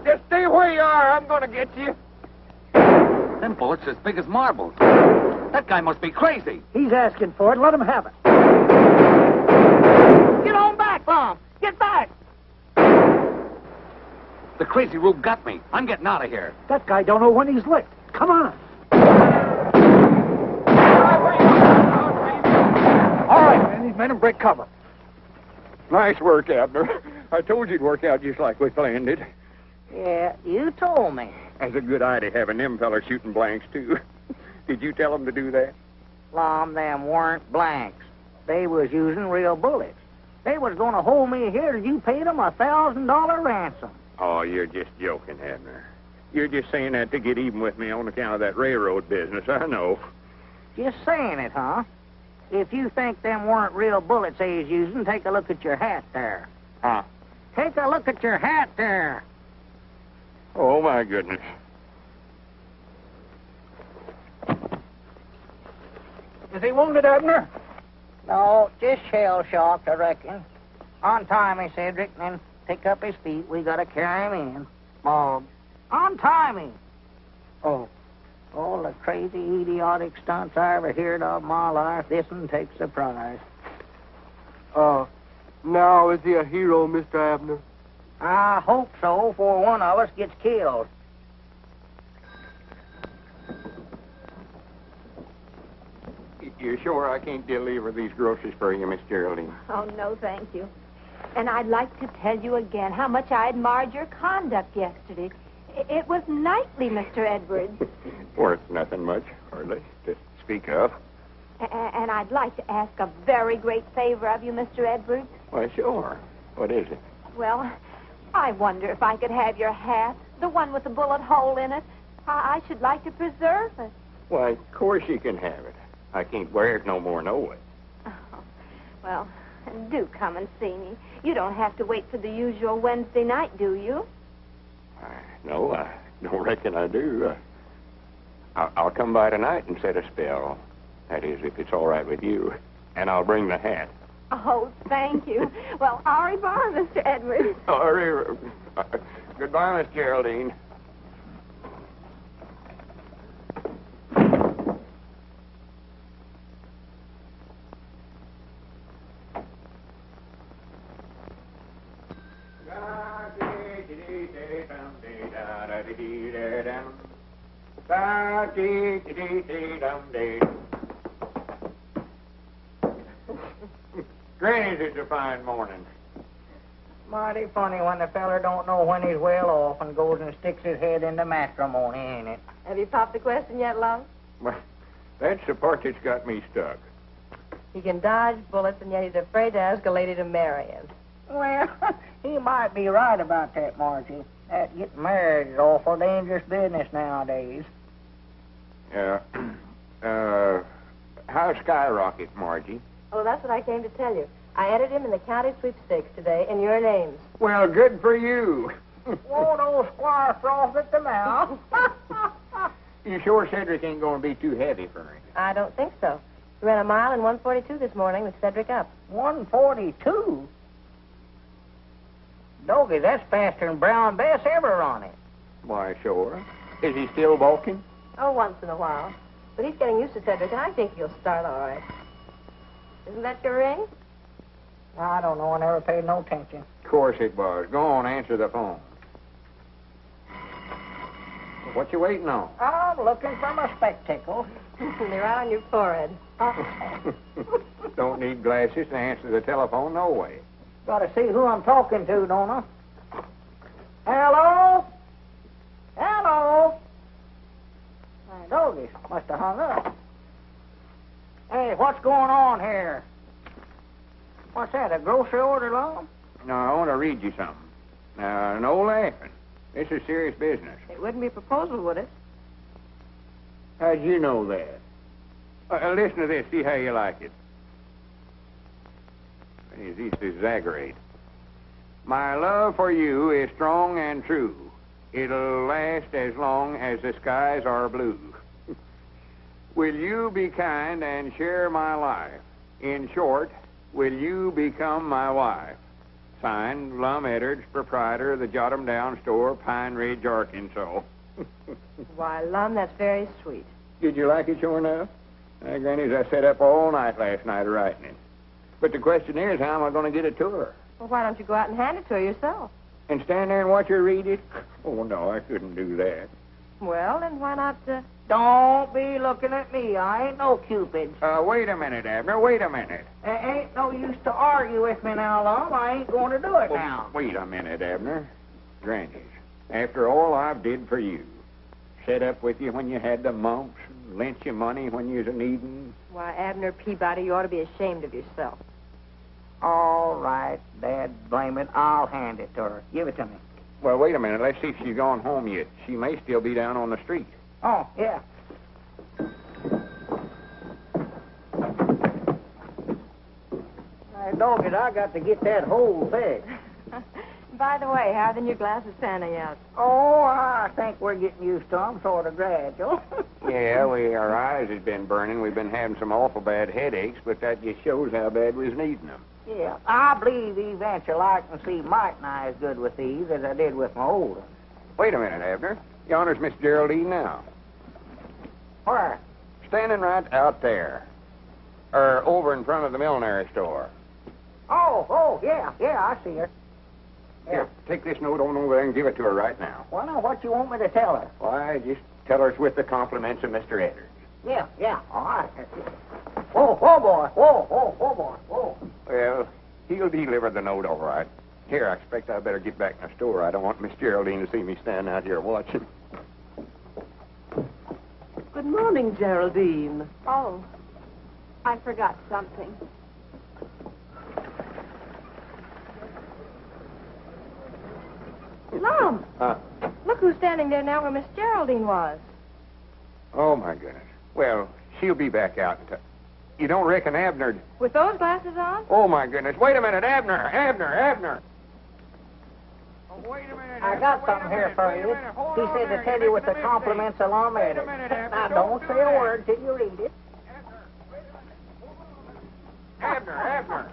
Just stay where you are. I'm going to get you. Them bullets as big as marbles. That guy must be crazy. He's asking for it. Let him have it. Get on back, Long. Get back. The crazy rube got me. I'm getting out of here. That guy don't know when he's licked. Come on. All right, man. These men will break cover. Nice work, Abner. I told you it'd work out just like we planned it. Yeah, you told me. That's a good idea, having them fellas shooting blanks, too. Did you tell them to do that? Lum, them weren't blanks. They was using real bullets. They was going to hold me here till you paid them $1,000 ransom. Oh, you're just joking, Abner. You're just saying that to get even with me on account of that railroad business, I know. Just saying it, huh? If you think them weren't real bullets they was using, take a look at your hat there. Huh? Take a look at your hat there. Oh, my goodness. Is he wounded, Abner? No, just shell-shocked, I reckon. Untie me, Cedric, and then pick up his feet. We gotta carry him in. Mom. Untie me. Oh. All the crazy, idiotic stunts I ever heard of in my life, this one takes the prize. Now is he a hero, Mr. Abner? I hope so, before one of us gets killed. You're sure I can't deliver these groceries for you, Miss Geraldine? Oh, no, thank you. And I'd like to tell you again how much I admired your conduct yesterday. It was knightly, Mr. Edwards. Worth nothing much, hardly, to speak of. And I'd like to ask a very great favor of you, Mr. Edwards. Why, sure. What is it? Well, I wonder if I could have your hat, the one with the bullet hole in it. I should like to preserve it. Why, of course you can have it. I can't wear it no more, no way. Oh, well, do come and see me. You don't have to wait for the usual Wednesday night, do you? No, I don't reckon I do. I'll come by tonight and set a spell. That is, if it's all right with you. And I'll bring the hat. Oh, thank you. Well, au revoir, Mr. Edwards. Goodbye, Miss Geraldine. Granny's, it's a fine morning. Mighty funny when the feller don't know when he's well off and goes and sticks his head into matrimony, ain't it? Have you popped the question yet, love? Well, that's the part that's got me stuck. He can dodge bullets, and yet he's afraid to ask a lady to marry him. Well, he might be right about that, Margie. That getting married is awful dangerous business nowadays. How's Skyrocket, Margie? Oh, that's what I came to tell you. I entered him in the county sweepstakes today in your names. Well, good for you. Won't old Squire froth at the mouth? You sure Cedric ain't going to be too heavy for me? I don't think so. He ran a mile in 1:42 this morning with Cedric up. 1:42? Doggy, that's faster than Brown Bess ever run it. Why, sure. Is he still balking? Oh, once in a while. But he's getting used to Cedric, and I think he'll start all right. Isn't that your ring? I don't know. I never paid no attention. Of course it was. Go on, answer the phone. What you waiting on? I'm looking for my spectacles. They're right on your forehead. Don't need glasses to answer the telephone, no way. Got to see who I'm talking to, don't I? Hello? Hello? My doggies must have hung up. Hey, what's going on here? What's that, a grocery order, Lum? No, I want to read you something. No laughing. This is serious business. It wouldn't be a proposal, would it? How'd you know that? Listen to this. See how you like it. This is Zagrate. My love for you is strong and true. It'll last as long as the skies are blue. Will you be kind and share my life? In short, will you become my wife? Signed, Lum Edwards, proprietor of the Jot 'em Down store, Pine Ridge, Arkansas. Why, Lum, that's very sweet. Did you like it, sure enough? Granny's, I sat up all night last night writing it. But the question is, how am I going to get it to her? Well, why don't you go out and hand it to her yourself? And stand there and watch her read it? Oh, no, I couldn't do that. Well, then why not... Don't be looking at me. I ain't no Cupid. Wait a minute, Abner. Wait a minute. Ain't no use to argue with me now, Lum. I ain't going to do it now. Wait a minute, Abner. Granny's, after all I've did for you, set up with you when you had the mumps and lent you money when you was a-needing? Why, Abner Peabody, you ought to be ashamed of yourself. All right, Dad, blame it. I'll hand it to her. Give it to me. Well, wait a minute. Let's see if she's gone home yet. She may still be down on the street. Oh, yeah. Hey, dogged, I got to get that whole thing. By the way, how are the new glasses standing out? Oh, I think we're getting used to them, sort of gradual. Yeah, our eyes has been burning. We've been having some awful bad headaches, but that just shows how bad we was needing them. Yeah, I believe eventually I can see might nigh as good with these as I did with my old ones. Wait a minute, Abner. Yonder's Miss Geraldine now. Where? Standing right out there. Or over in front of the millinery store. Oh, yeah, I see her. Here, take this note on over there and give it to her right now. Well, now, what you want me to tell her? Why, just tell her it's with the compliments of Mr. Edwards. Yeah, all right. Whoa, boy. Whoa. Well, he'll deliver the note all right. Here, I expect I better get back in the store. I don't want Miss Geraldine to see me standing out here watching. Good morning, Geraldine. Oh, I forgot something. Lum, look who's standing there now where Miss Geraldine was. Oh, my goodness. Well, she'll be back out in time. You don't reckon Abner... With those glasses on? Oh, my goodness. Wait a minute, Abner. Oh, wait a minute. I got something here for you. He said to tell you with the compliments of Lum Edwards. Now, don't say a word till you read it. Abner.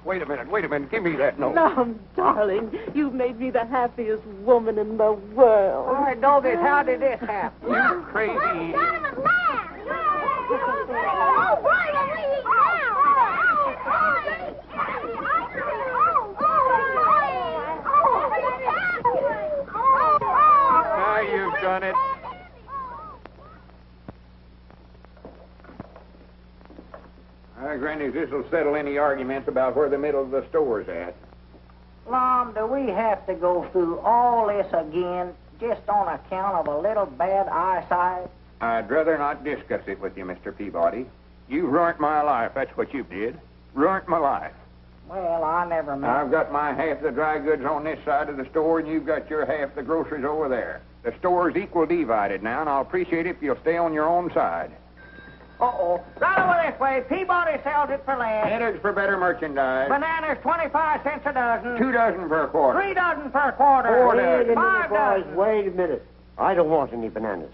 Wait a minute. Give me that note. Lum, darling, you've made me the happiest woman in the world. All right, doggies, how did this happen? You crazy... Now you've done it. Granny, this'll settle any arguments about where the middle of the store's at. Lum, do we have to go through all this again just on account of a little bad eyesight? I'd rather not discuss it with you, Mr. Peabody. You ruined my life, that's what you did. Ruined my life. Well, I never meant... I've got my half the dry goods on this side of the store, and you've got your half the groceries over there. The store's equal divided now, and I'll appreciate it if you'll stay on your own side. Uh-oh. Right over this way. Peabody sells it for less. Edwards for better merchandise. Bananas, 25 cents a dozen. 2 dozen per quarter. 3 dozen per quarter. 4 dozen. 5 dozen. Wait a minute. I don't want any bananas.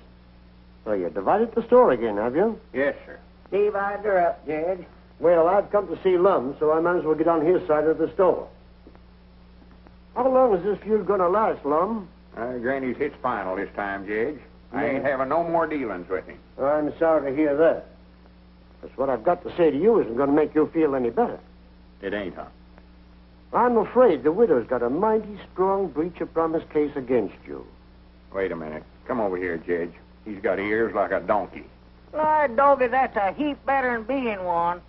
So you divided the store again, have you? Yes, sir. Divide her up, Judge. Well, I've come to see Lum, so I might as well get on his side of the store. How long is this feud going to last, Lum? Granny's hits final this time, Judge. I ain't having no more dealings with him. I'm sorry to hear that. Because what I've got to say to you isn't going to make you feel any better. It ain't, huh? I'm afraid the widow's got a mighty strong breach of promise case against you. Wait a minute. Come over here, Judge. He's got ears like a donkey. Lord, doggy, that's a heap better than being one.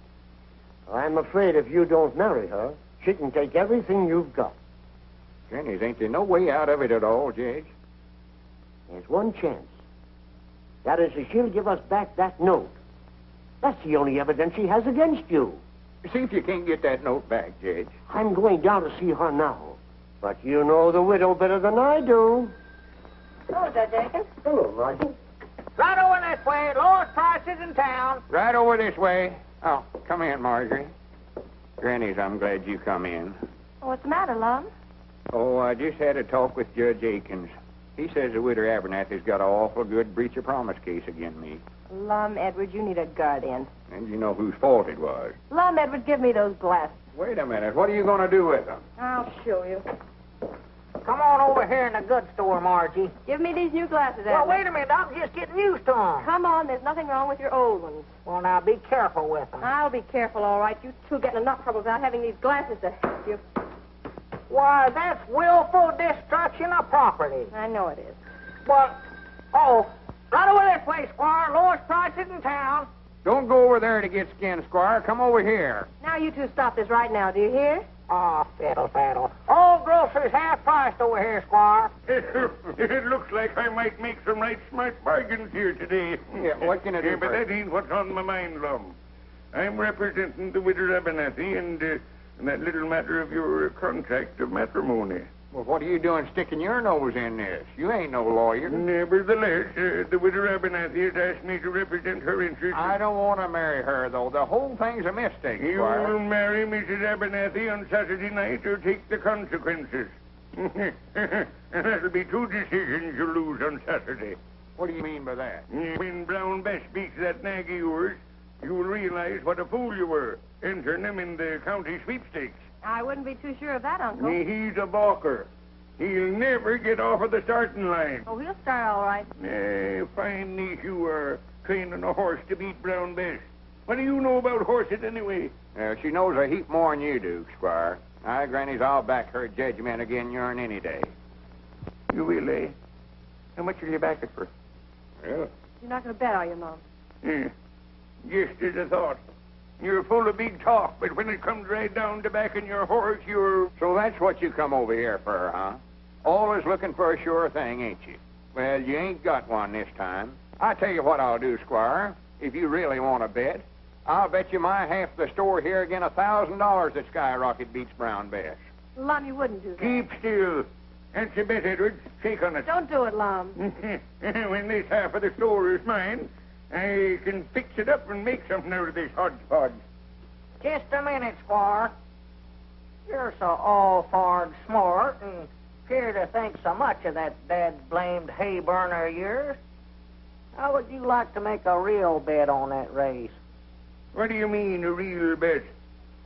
I'm afraid if you don't marry her, she can take everything you've got. Granny's ain't there no way out of it at all, Judge? There's one chance. That is, if she'll give us back that note. That's the only evidence she has against you. See if you can't get that note back, Judge. I'm going down to see her now. But you know the widow better than I do. Hello, Judge Aiken. Hello, Roger. Right over this way. Lowest prices in town. Right over this way. Oh, come in, Marjorie. Granny's, I'm glad you come in. What's the matter, Lum? Oh, I just had a talk with Judge Aikens. He says the widow Abernathy's got an awful good breach of promise case against me. Lum, Edwards, you need a guardian. And you know whose fault it was. Lum, Edwards, give me those glasses. Wait a minute. What are you going to do with them? I'll show you. Come on over here in the goods store, Margie. Give me these new glasses, Well, Edwards. wait a minute. I'm just getting used to them. Come on, there's nothing wrong with your old ones. Well, now, be careful with them. I'll be careful, all right. You two get in enough trouble without having these glasses to help you. Why, that's willful destruction of property. I know it is. Well, right over this way, Squire. Lowest prices in town. Don't go over there to get skinned, Squire. Come over here. Now you two stop this right now, do you hear? Oh, fiddle faddle. All groceries half priced over here, Squire. It looks like I might make some right smart bargains here today. Yeah, what can I do But for you? that ain't what's on my mind, Lum. I'm representing the widow Abernathy and that little matter of your contract of matrimony. Well, what are you doing sticking your nose in this? You ain't no lawyer. Nevertheless, the widow Abernathy has asked me to represent her interests. I don't want to marry her, though. The whole thing's a mistake, You Squire. will marry Mrs. Abernathy on Saturday night or take the consequences. And that'll be two decisions you lose on Saturday. What do you mean by that? When Brown Bess beats that nag of yours, you will realize what a fool you were, entering him in the county sweepstakes. I wouldn't be too sure of that, Uncle. He's a balker. He'll never get off of the starting line. Oh, we'll start all right. Fine niece you are, training a horse to beat Brown Bess. What do you know about horses anyway? She knows a heap more than you do, Squire. Grannies, I'll back her judgment again yourn any day. You will, eh? How much will you back it for? Well, You're not going to bet, are you, Mom? Just as a thought. You're full of big talk, but when it comes right down to backing your horse, you're... so that's what you come over here for, huh? Always looking for a sure thing, ain't you? Well, you ain't got one this time. I tell you what I'll do, Squire. If you really want to bet, I'll bet you my half the store here again $1,000 that Skyrocket beats Brown Bess. Lum, you wouldn't do that. Keep still. That's a bet, Edwards. Shake on it. Don't do it, Lum. When this half of the store is mine, I can fix it up and make something out of this hodgepodge. Just a minute, Squire. You're so all-farred smart and appear to think so much of that dad-blamed hay burner of yours. How would you like to make a real bet on that race? What do you mean, a real bet?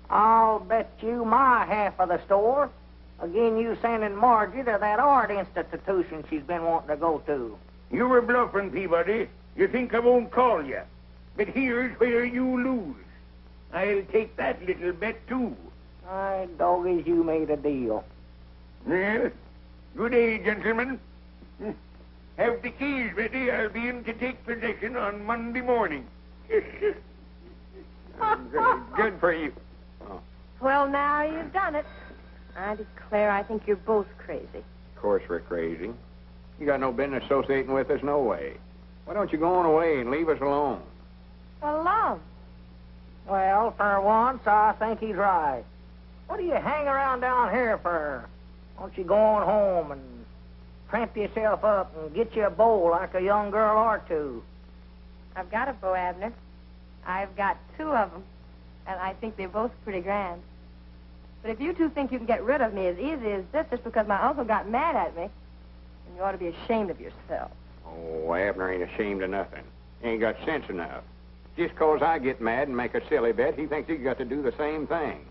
I'll bet you my half of the store. Again, you sending Margie to that art institution she's been wanting to go to. You were bluffing, Peabody. You think I won't call you. But here's where you lose. I'll take that little bet, too. My doggies, you made a deal. Well, good day, gentlemen. Have the keys ready. I'll be in to take possession on Monday morning. Good for you. Well, now you've done it. I declare I think you're both crazy. Of course we're crazy. You got no business associating with us, no way. Why don't you go on away and leave us alone? Well, Lum. Well, for once, I think he's right. What do you hang around down here for? Why don't you go on home and tramp yourself up and get you a beau like a young girl or two? I've got a beau, Abner. I've got two of them, and I think they're both pretty grand. But if you two think you can get rid of me as easy as this just because my uncle got mad at me, then you ought to be ashamed of yourself. Oh, Abner ain't ashamed of nothing. He ain't got sense enough. Just 'cause I get mad and make a silly bet, he thinks he got to do the same thing.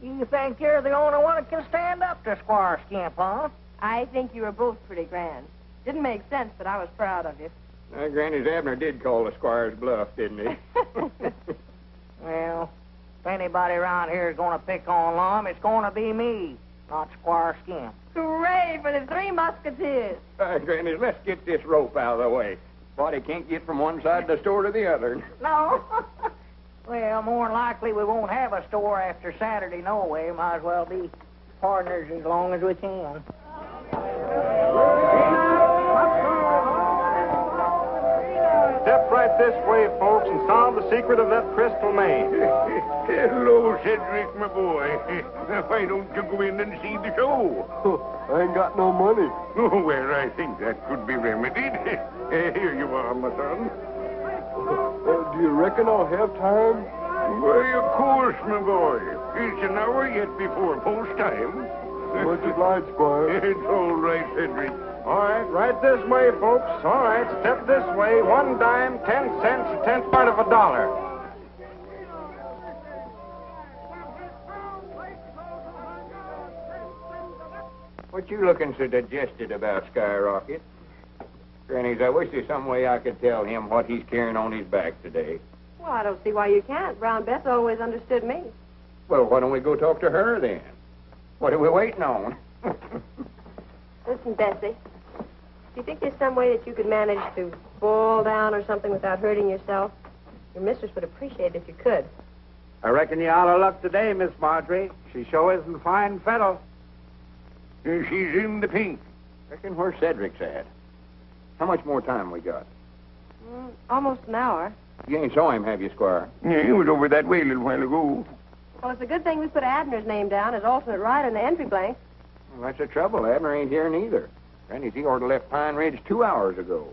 You think you're the only one that can stand up to Squire Skimp, huh? I think you were both pretty grand. Didn't make sense, but I was proud of you. Granny's Abner did call the squire's bluff, didn't he? Well, if anybody around here is going to pick on Lum, it's going to be me, not Squire Skimp. Hooray for the Three Musketeers. Granny, let's get this rope out of the way. Body can't get from one side of the store to the other. No. Well, more than likely we won't have a store after Saturday, no way. Might as well be partners as long as we can. Step right this way, folks, and solve the secret of that crystal maze. Hello, Cedric, my boy. Why don't you go in and see the show? I ain't got no money. Oh, well, I think that could be remedied. Here you are, my son. Do you reckon I'll have time? Why, of course, my boy. It's an hour yet before post time. Much obliged, Squire. It's all right, Cedric. All right, right this way, folks. All right, step this way. 1 dime, 10 cents, a tenth part of $1. What you looking so digested about, Skyrocket? Grannies, I wish there's some way I could tell him what he's carrying on his back today. Well, I don't see why you can't. Brown Bess always understood me. Well, why don't we go talk to her then? What are we waiting on? Listen, Bessie. Do you think there's some way that you could manage to fall down or something without hurting yourself? Your mistress would appreciate it if you could. I reckon you're out of luck today, Miss Marjorie. She sure isn't fine fettle. She's in the pink. Reckon where Cedric's at. How much more time we got? Almost an hour. You ain't saw him, have you, Squire? Yeah, he was over that way a little while ago. Well, it's a good thing we put Abner's name down as alternate rider in the entry blank. Well, that's the trouble. Abner ain't here neither. Granny's he orter left Pine Ridge 2 hours ago.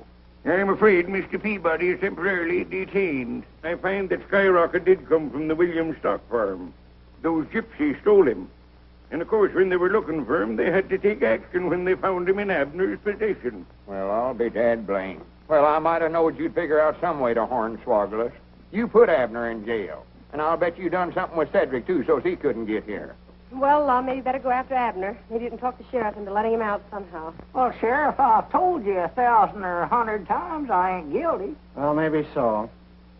I'm afraid Mr. Peabody is temporarily detained. I find that Skyrocket did come from the Williams stock farm. Those gypsies stole him. And, of course, when they were looking for him, they had to take action when they found him in Abner's possession. Well, I'll be dad blamed. Well, I might have knowed you'd figure out some way to hornswoggle us. You put Abner in jail. And I'll bet you done something with Cedric, too, so he couldn't get here. Well, maybe better go after Abner. Maybe you can talk the sheriff into letting him out somehow. Well, Sheriff, I've told you 1,000 or 100 times I ain't guilty. Well, maybe so.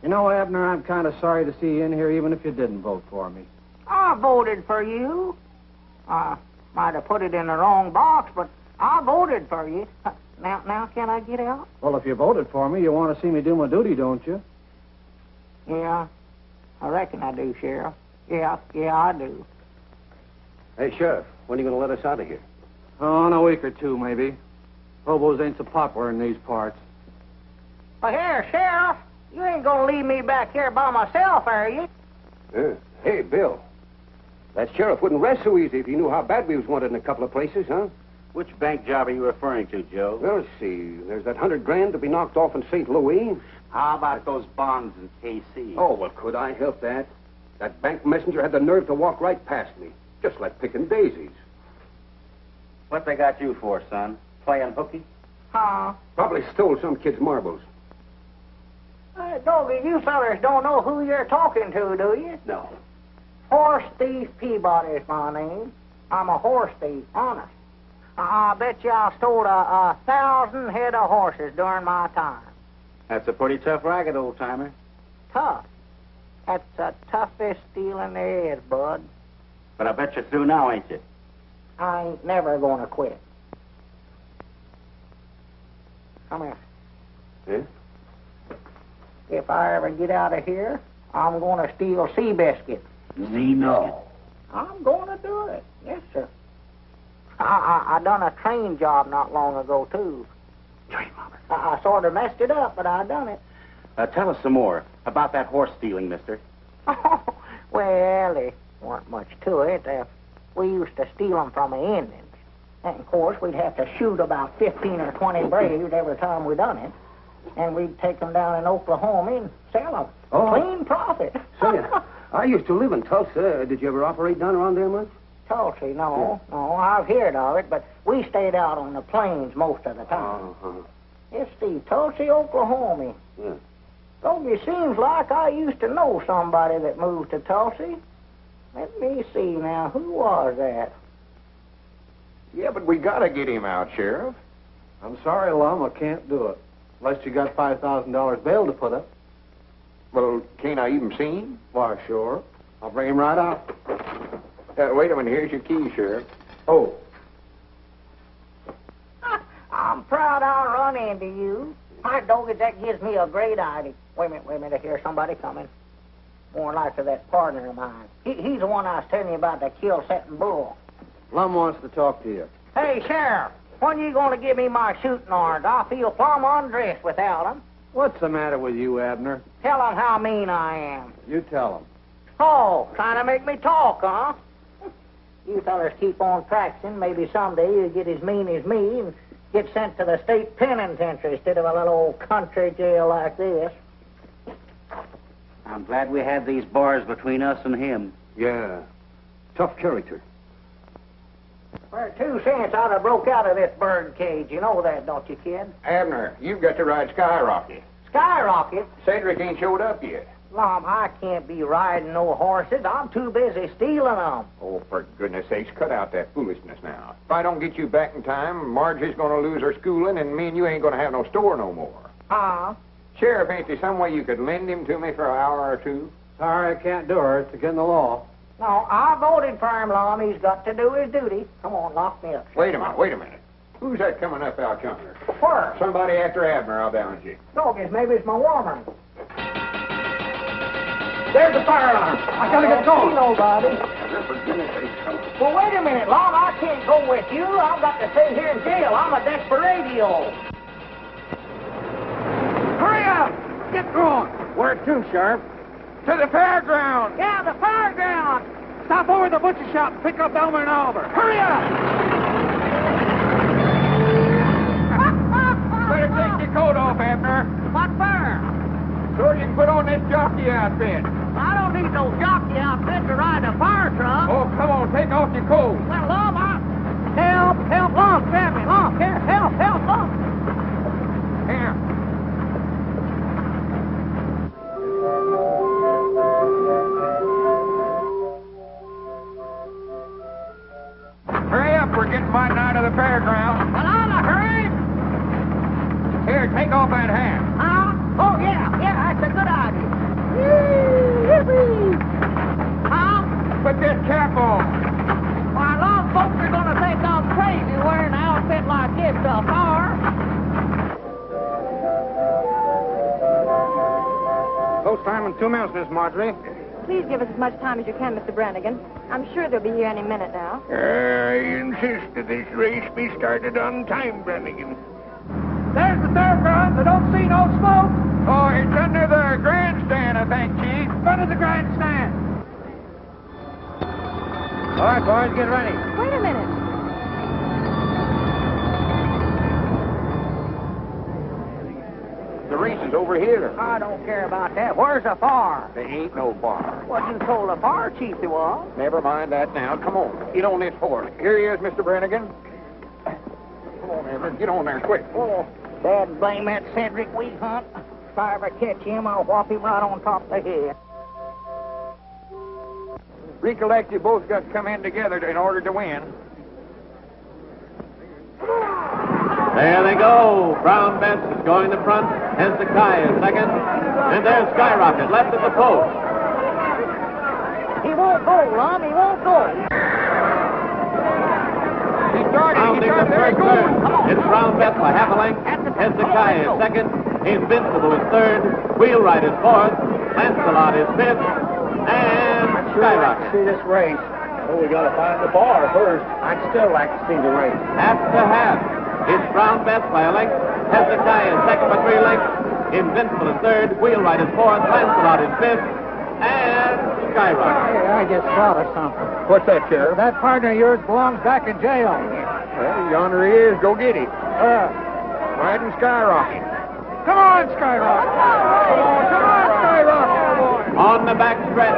You know, Abner, I'm kind of sorry to see you in here, even if you didn't vote for me. I voted for you. I might have put it in the wrong box, but I voted for you. Now, can I get out? Well, if you voted for me, you want to see me do my duty, don't you? Yeah, I reckon I do, Sheriff. Yeah, I do. Hey, Sheriff, when are you going to let us out of here? Oh, in a week or two, maybe. Hobos ain't so popular in these parts. Well, here, Sheriff, you ain't gonna leave me back here by myself, are you? Hey, Bill. That sheriff wouldn't rest so easy if he knew how bad we was wanted in a couple of places, huh? Which bank job are you referring to, Joe? Well, let's see. There's that $100,000 to be knocked off in St. Louis. How about those bonds in KC? Oh, well, could I help that? That bank messenger had the nerve to walk right past me, just like picking daisies. What they got you for, son? Playing hooky? Huh? Probably stole some kid's marbles. Doggy, you fellers don't know who you're talking to, do you? No. Horse Thief Peabody's my name. I'm a horse thief, honest. I bet you I stole 1,000 head of horses during my time. That's a pretty tough racket, old-timer. Tough? That's the toughest stealing there is, bud. But I bet you're through now, ain't you? I ain't never gonna quit. Come here. Yeah? If I ever get out of here, I'm gonna steal Seabiscuit. No. I'm gonna do it. Yes, sir. I done a train job not long ago, too. Train robber. I sort of messed it up, but I done it. Tell us some more about that horse stealing, mister. Well, there weren't much to it. We used to steal them from the Indians. And, of course, we'd have to shoot about 15 or 20 braves every time we done it. And we'd take them down in Oklahoma and sell them. Oh. Clean profit. Say, I used to live in Tulsa. Did you ever operate down around there much? Tulsa, no. I've heard of it, but we stayed out on the plains most of the time. It's the Tulsa, Oklahoma. Yeah. It seems like I used to know somebody that moved to Tulsa. Let me see now. Who was that? Yeah, but we gotta get him out, Sheriff. I'm sorry, Lum, I can't do it. Unless you got $5,000 bail to put up. Well, can't I even see him? Why, sure. I'll bring him right out. Wait a minute. Here's your key, Sheriff. Oh. I'm proud I'll run into you. My dog, that gives me a great idea. Wait a minute. I hear somebody coming. More likely that partner of mine. He's the one I was telling you about, the kill-setting bull. Lum wants to talk to you. Hey, Sheriff, when you going to give me my shooting irons? I feel plumb undressed without them. What's the matter with you, Abner? Tell them how mean I am. You tell him. Oh, trying to make me talk, huh? You fellas keep on practicing. Maybe someday you'll get as mean as me and get sent to the state penitentiary instead of a little old country jail like this. I'm glad we had these bars between us and him. Yeah. Tough character. For 2 cents, I'd have broke out of this bird cage. You know that, don't you, kid? Abner, you've got to ride Skyrocket. Skyrocket? Cedric ain't showed up yet. Mom, I can't be riding no horses. I'm too busy stealing them. Oh, for goodness sakes, cut out that foolishness now. If I don't get you back in time, Margie's going to lose her schooling, and me and you ain't going to have no store no more. Huh? Sheriff, ain't there some way you could lend him to me for an hour or two? Sorry, I can't do her. It's against the law. No, I voted for him, Lom. He's got to do his duty. Come on, lock me up. Wait a minute. Who's that coming up out yonder? Where? Somebody after Abner, I'll balance you. Doggies, maybe it's my woman. There's the fire alarm. I gotta get going. Nobody. Well, wait a minute, Lon. I can't go with you. I've got to stay here in jail. I'm a desperado. Hurry up! Get going. Where to, Sheriff? To the fairground. Yeah, the fairground. Stop over at the butcher shop and pick up Elmer and Oliver. Hurry up! Better take your coat off, Abner. What for? So you can put on this jockey outfit. I don't need no jockey outfit to ride a fire truck. Oh, come on, take off your coat. Well, Lon, help, Lon, grab me, Lon. Here, help, Lon. Here. Hurry up, we're getting mighty nigh to the fairground. Well, on a hurry. Here, take off that hat. Huh? Oh, yeah, that's a good idea. Yippee! Huh? Put this cap on. Why, Lon, folks are going to think I'm crazy wearing an outfit like this to a fire. Post time in 2 minutes, Miss Marjorie. Please give us as much time as you can, Mr. Brannigan. I'm sure they'll be here any minute now. I insist that this race be started on time, Brannigan. There's the fairgrounds. I don't see no smoke. Oh, it's under the grandstand, I think, Chief. Under the grandstand. All right, boys, get ready. Wait a minute. The race is over here. I don't care about that. Where's the fire? There ain't no bar. What you told the fire chief there was? Never mind that now. Come on. Get on this horse. Here he is, Mr. Brannigan. Come on, Everett. Get on there quick. Oh, Dad blame that Cedric Wheat Hunt. If I ever catch him, I'll whop him right on top of the head. Recollect, you both got to come in together in order to win. There they go. Brown Bess is going to front. Hezekiah is second. And there's Skyrocket left at the post. He won't go, Lon. He won't go. He's starting. Rounding the first turn. It's Brown Bess by half a length. Hezekiah is second. Invincible is third. Wheelwright is fourth. Lancelot is fifth. And Skyrocket. See this race. Oh, we got to find the bar first. I'd still like to see the race. Half to half. It's Brown Bess by a length. Hezekiah is second by 3 lengths. Invincible is third. Wheelwright is fourth. Lancelot is fifth. And Skyrocket. I just thought of something. What's that, Sheriff? That partner of yours belongs back in jail. Well, yonder he is. Go get him. Riding Skyrocket. Come on, Skyrocket. Come on, Skyrocket. On the back stretch,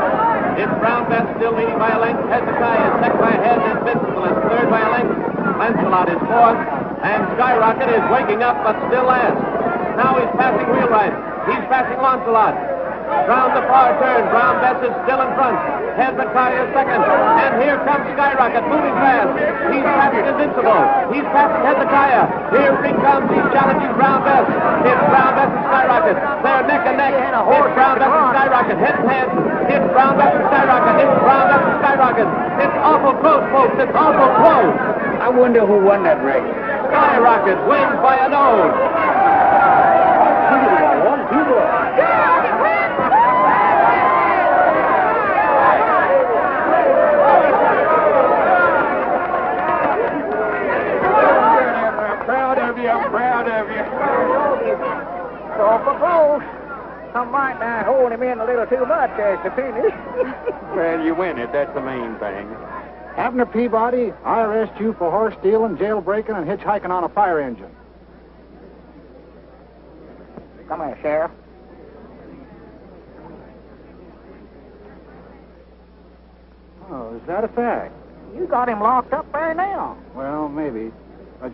it's Brown Bess still leading by a length. Hezekiah is second by a head. Invincible is third by a length. Lancelot is fourth. And Skyrocket is waking up, but still last. Now he's passing Wheelwright. He's passing Lancelot. Round the far turn, Brown Bess is still in front. Hezekiah is second. And here comes Skyrocket, moving fast. He's passing Invincible. He's passing Hezekiah. Here he comes. He's challenging Brown Bess. It's Brown Bess and Skyrocket. They're neck and neck. It's Brown Bess and Skyrocket. Head to head. It's Brown Bess and Skyrocket. It's Brown Bess and Skyrocket. It's awful close, folks. It's awful close. I wonder who won that race. Skyrocket wins by a nose. I'm proud of you. So for close. Some might not hold him in a little too much as to finish. Well, you win it. That's the main thing. Abner Peabody, I arrest you for horse stealing, jailbreaking, and hitchhiking on a fire engine. Come here, Sheriff. Oh, is that a fact? You got him locked up there now. Well, maybe.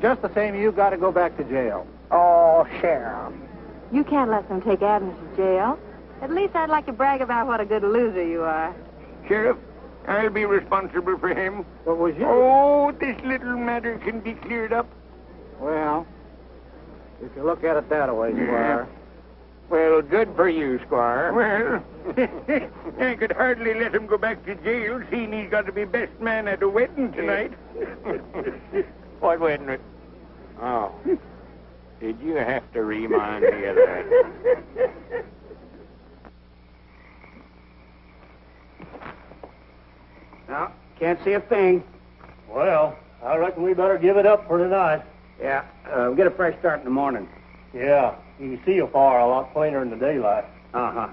Just the same, you got to go back to jail. Oh, Sheriff. You can't let them take Abner to jail. At least I'd like to brag about what a good loser you are. Sheriff, I'll be responsible for him. What was you? Oh, this little matter can be cleared up. Well, if you look at it that way, you are. Well, good for you, Squire. Well, I could hardly let him go back to jail, seeing he's got to be best man at a wedding tonight. What wedding? Oh. Did you have to remind me of that? Can't see a thing. Well, I reckon we better give it up for tonight. Yeah, get a fresh start in the morning. Yeah, you can see afar a lot plainer in the daylight. Uh-huh.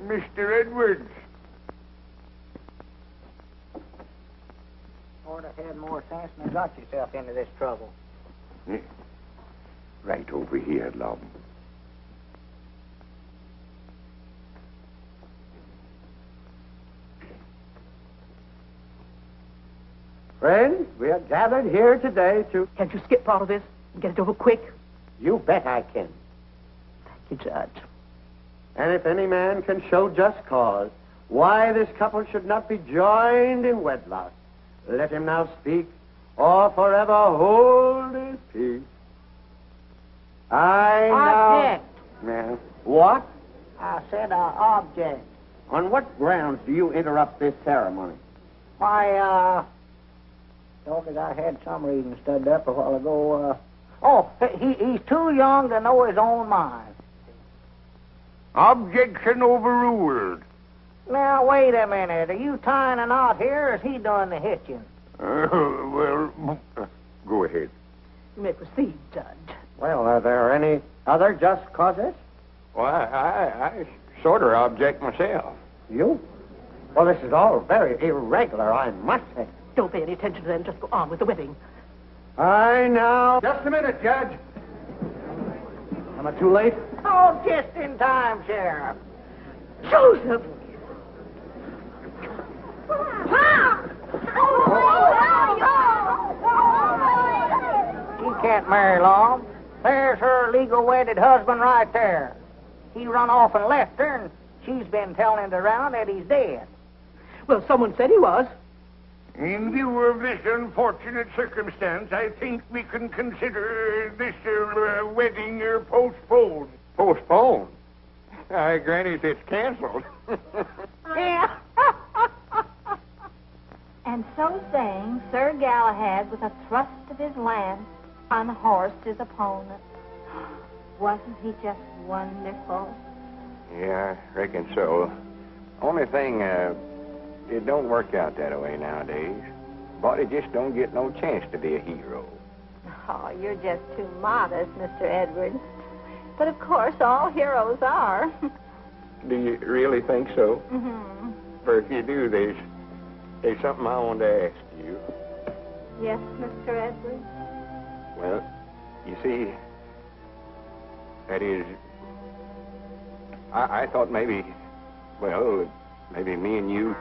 Mr. Edwards. Sort of had more sense than got yourself into this trouble. Yeah. Right over here, Lob. Friends, we are gathered here today to... Can't you skip part of this and get it over quick? You bet I can. Thank you, Judge. And if any man can show just cause why this couple should not be joined in wedlock, let him now speak or forever hold his peace. Object. Now... What? I said object. On what grounds do you interrupt this ceremony? Why, told that I had some reading studied up a while ago. He's too young to know his own mind. Objection overruled. Now, wait a minute. Are you tying a knot here, or is he doing the hitching? Go ahead. You may proceed, Judge. Well, are there any other just causes? Well, I sort of object myself. You? Well, this is all very irregular, I must say. Don't pay any attention to them. Just go on with the wedding. I now... Just a minute, Judge. Am I too late? Oh, just in time, Sheriff. Joseph! She can't marry long. There's her legal wedded husband right there. He run off and left her, and she's been telling it around that he's dead. Well, someone said he was. In view of this unfortunate circumstance, I think we can consider this wedding postponed. Postponed? Granny, it's canceled. Yeah. And so saying, Sir Galahad, with a thrust of his lance, unhorsed his opponent. Wasn't he just wonderful? Yeah, I reckon so. Only thing, it don't work out that way nowadays. Body just don't get no chance to be a hero. Oh, you're just too modest, Mr. Edwards. But of course, all heroes are. Do you really think so? Mm-hmm. For if you do, there's something I want to ask you. Yes, Mr. Edwards? Well, you see, that is, I thought maybe me and you...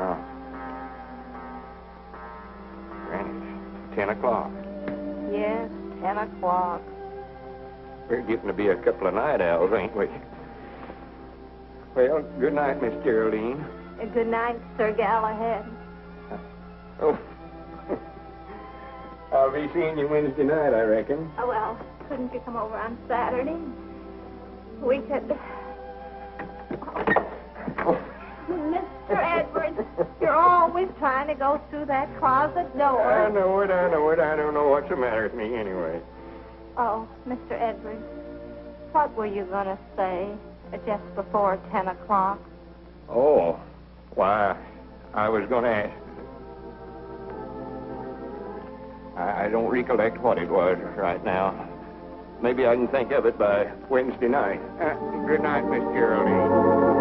Oh. Granny, 10 o'clock. Yes, 10 o'clock. We're getting to be a couple of night owls, ain't we? Well, good night, Miss Geraldine. Good night, Sir Galahad. Oh. I'll be seeing you Wednesday night, I reckon. Oh, well, couldn't you come over on Saturday? We could... Oh. Mr. Edwards, you're always trying to go through that closet door. I know it. I don't know what's the matter with me anyway. Oh, Mr. Edwards, what were you going to say just before 10 o'clock? Oh, why, I was going to ask... I don't recollect what it was right now. Maybe I can think of it by Wednesday night. Good night, Miss Geraldine.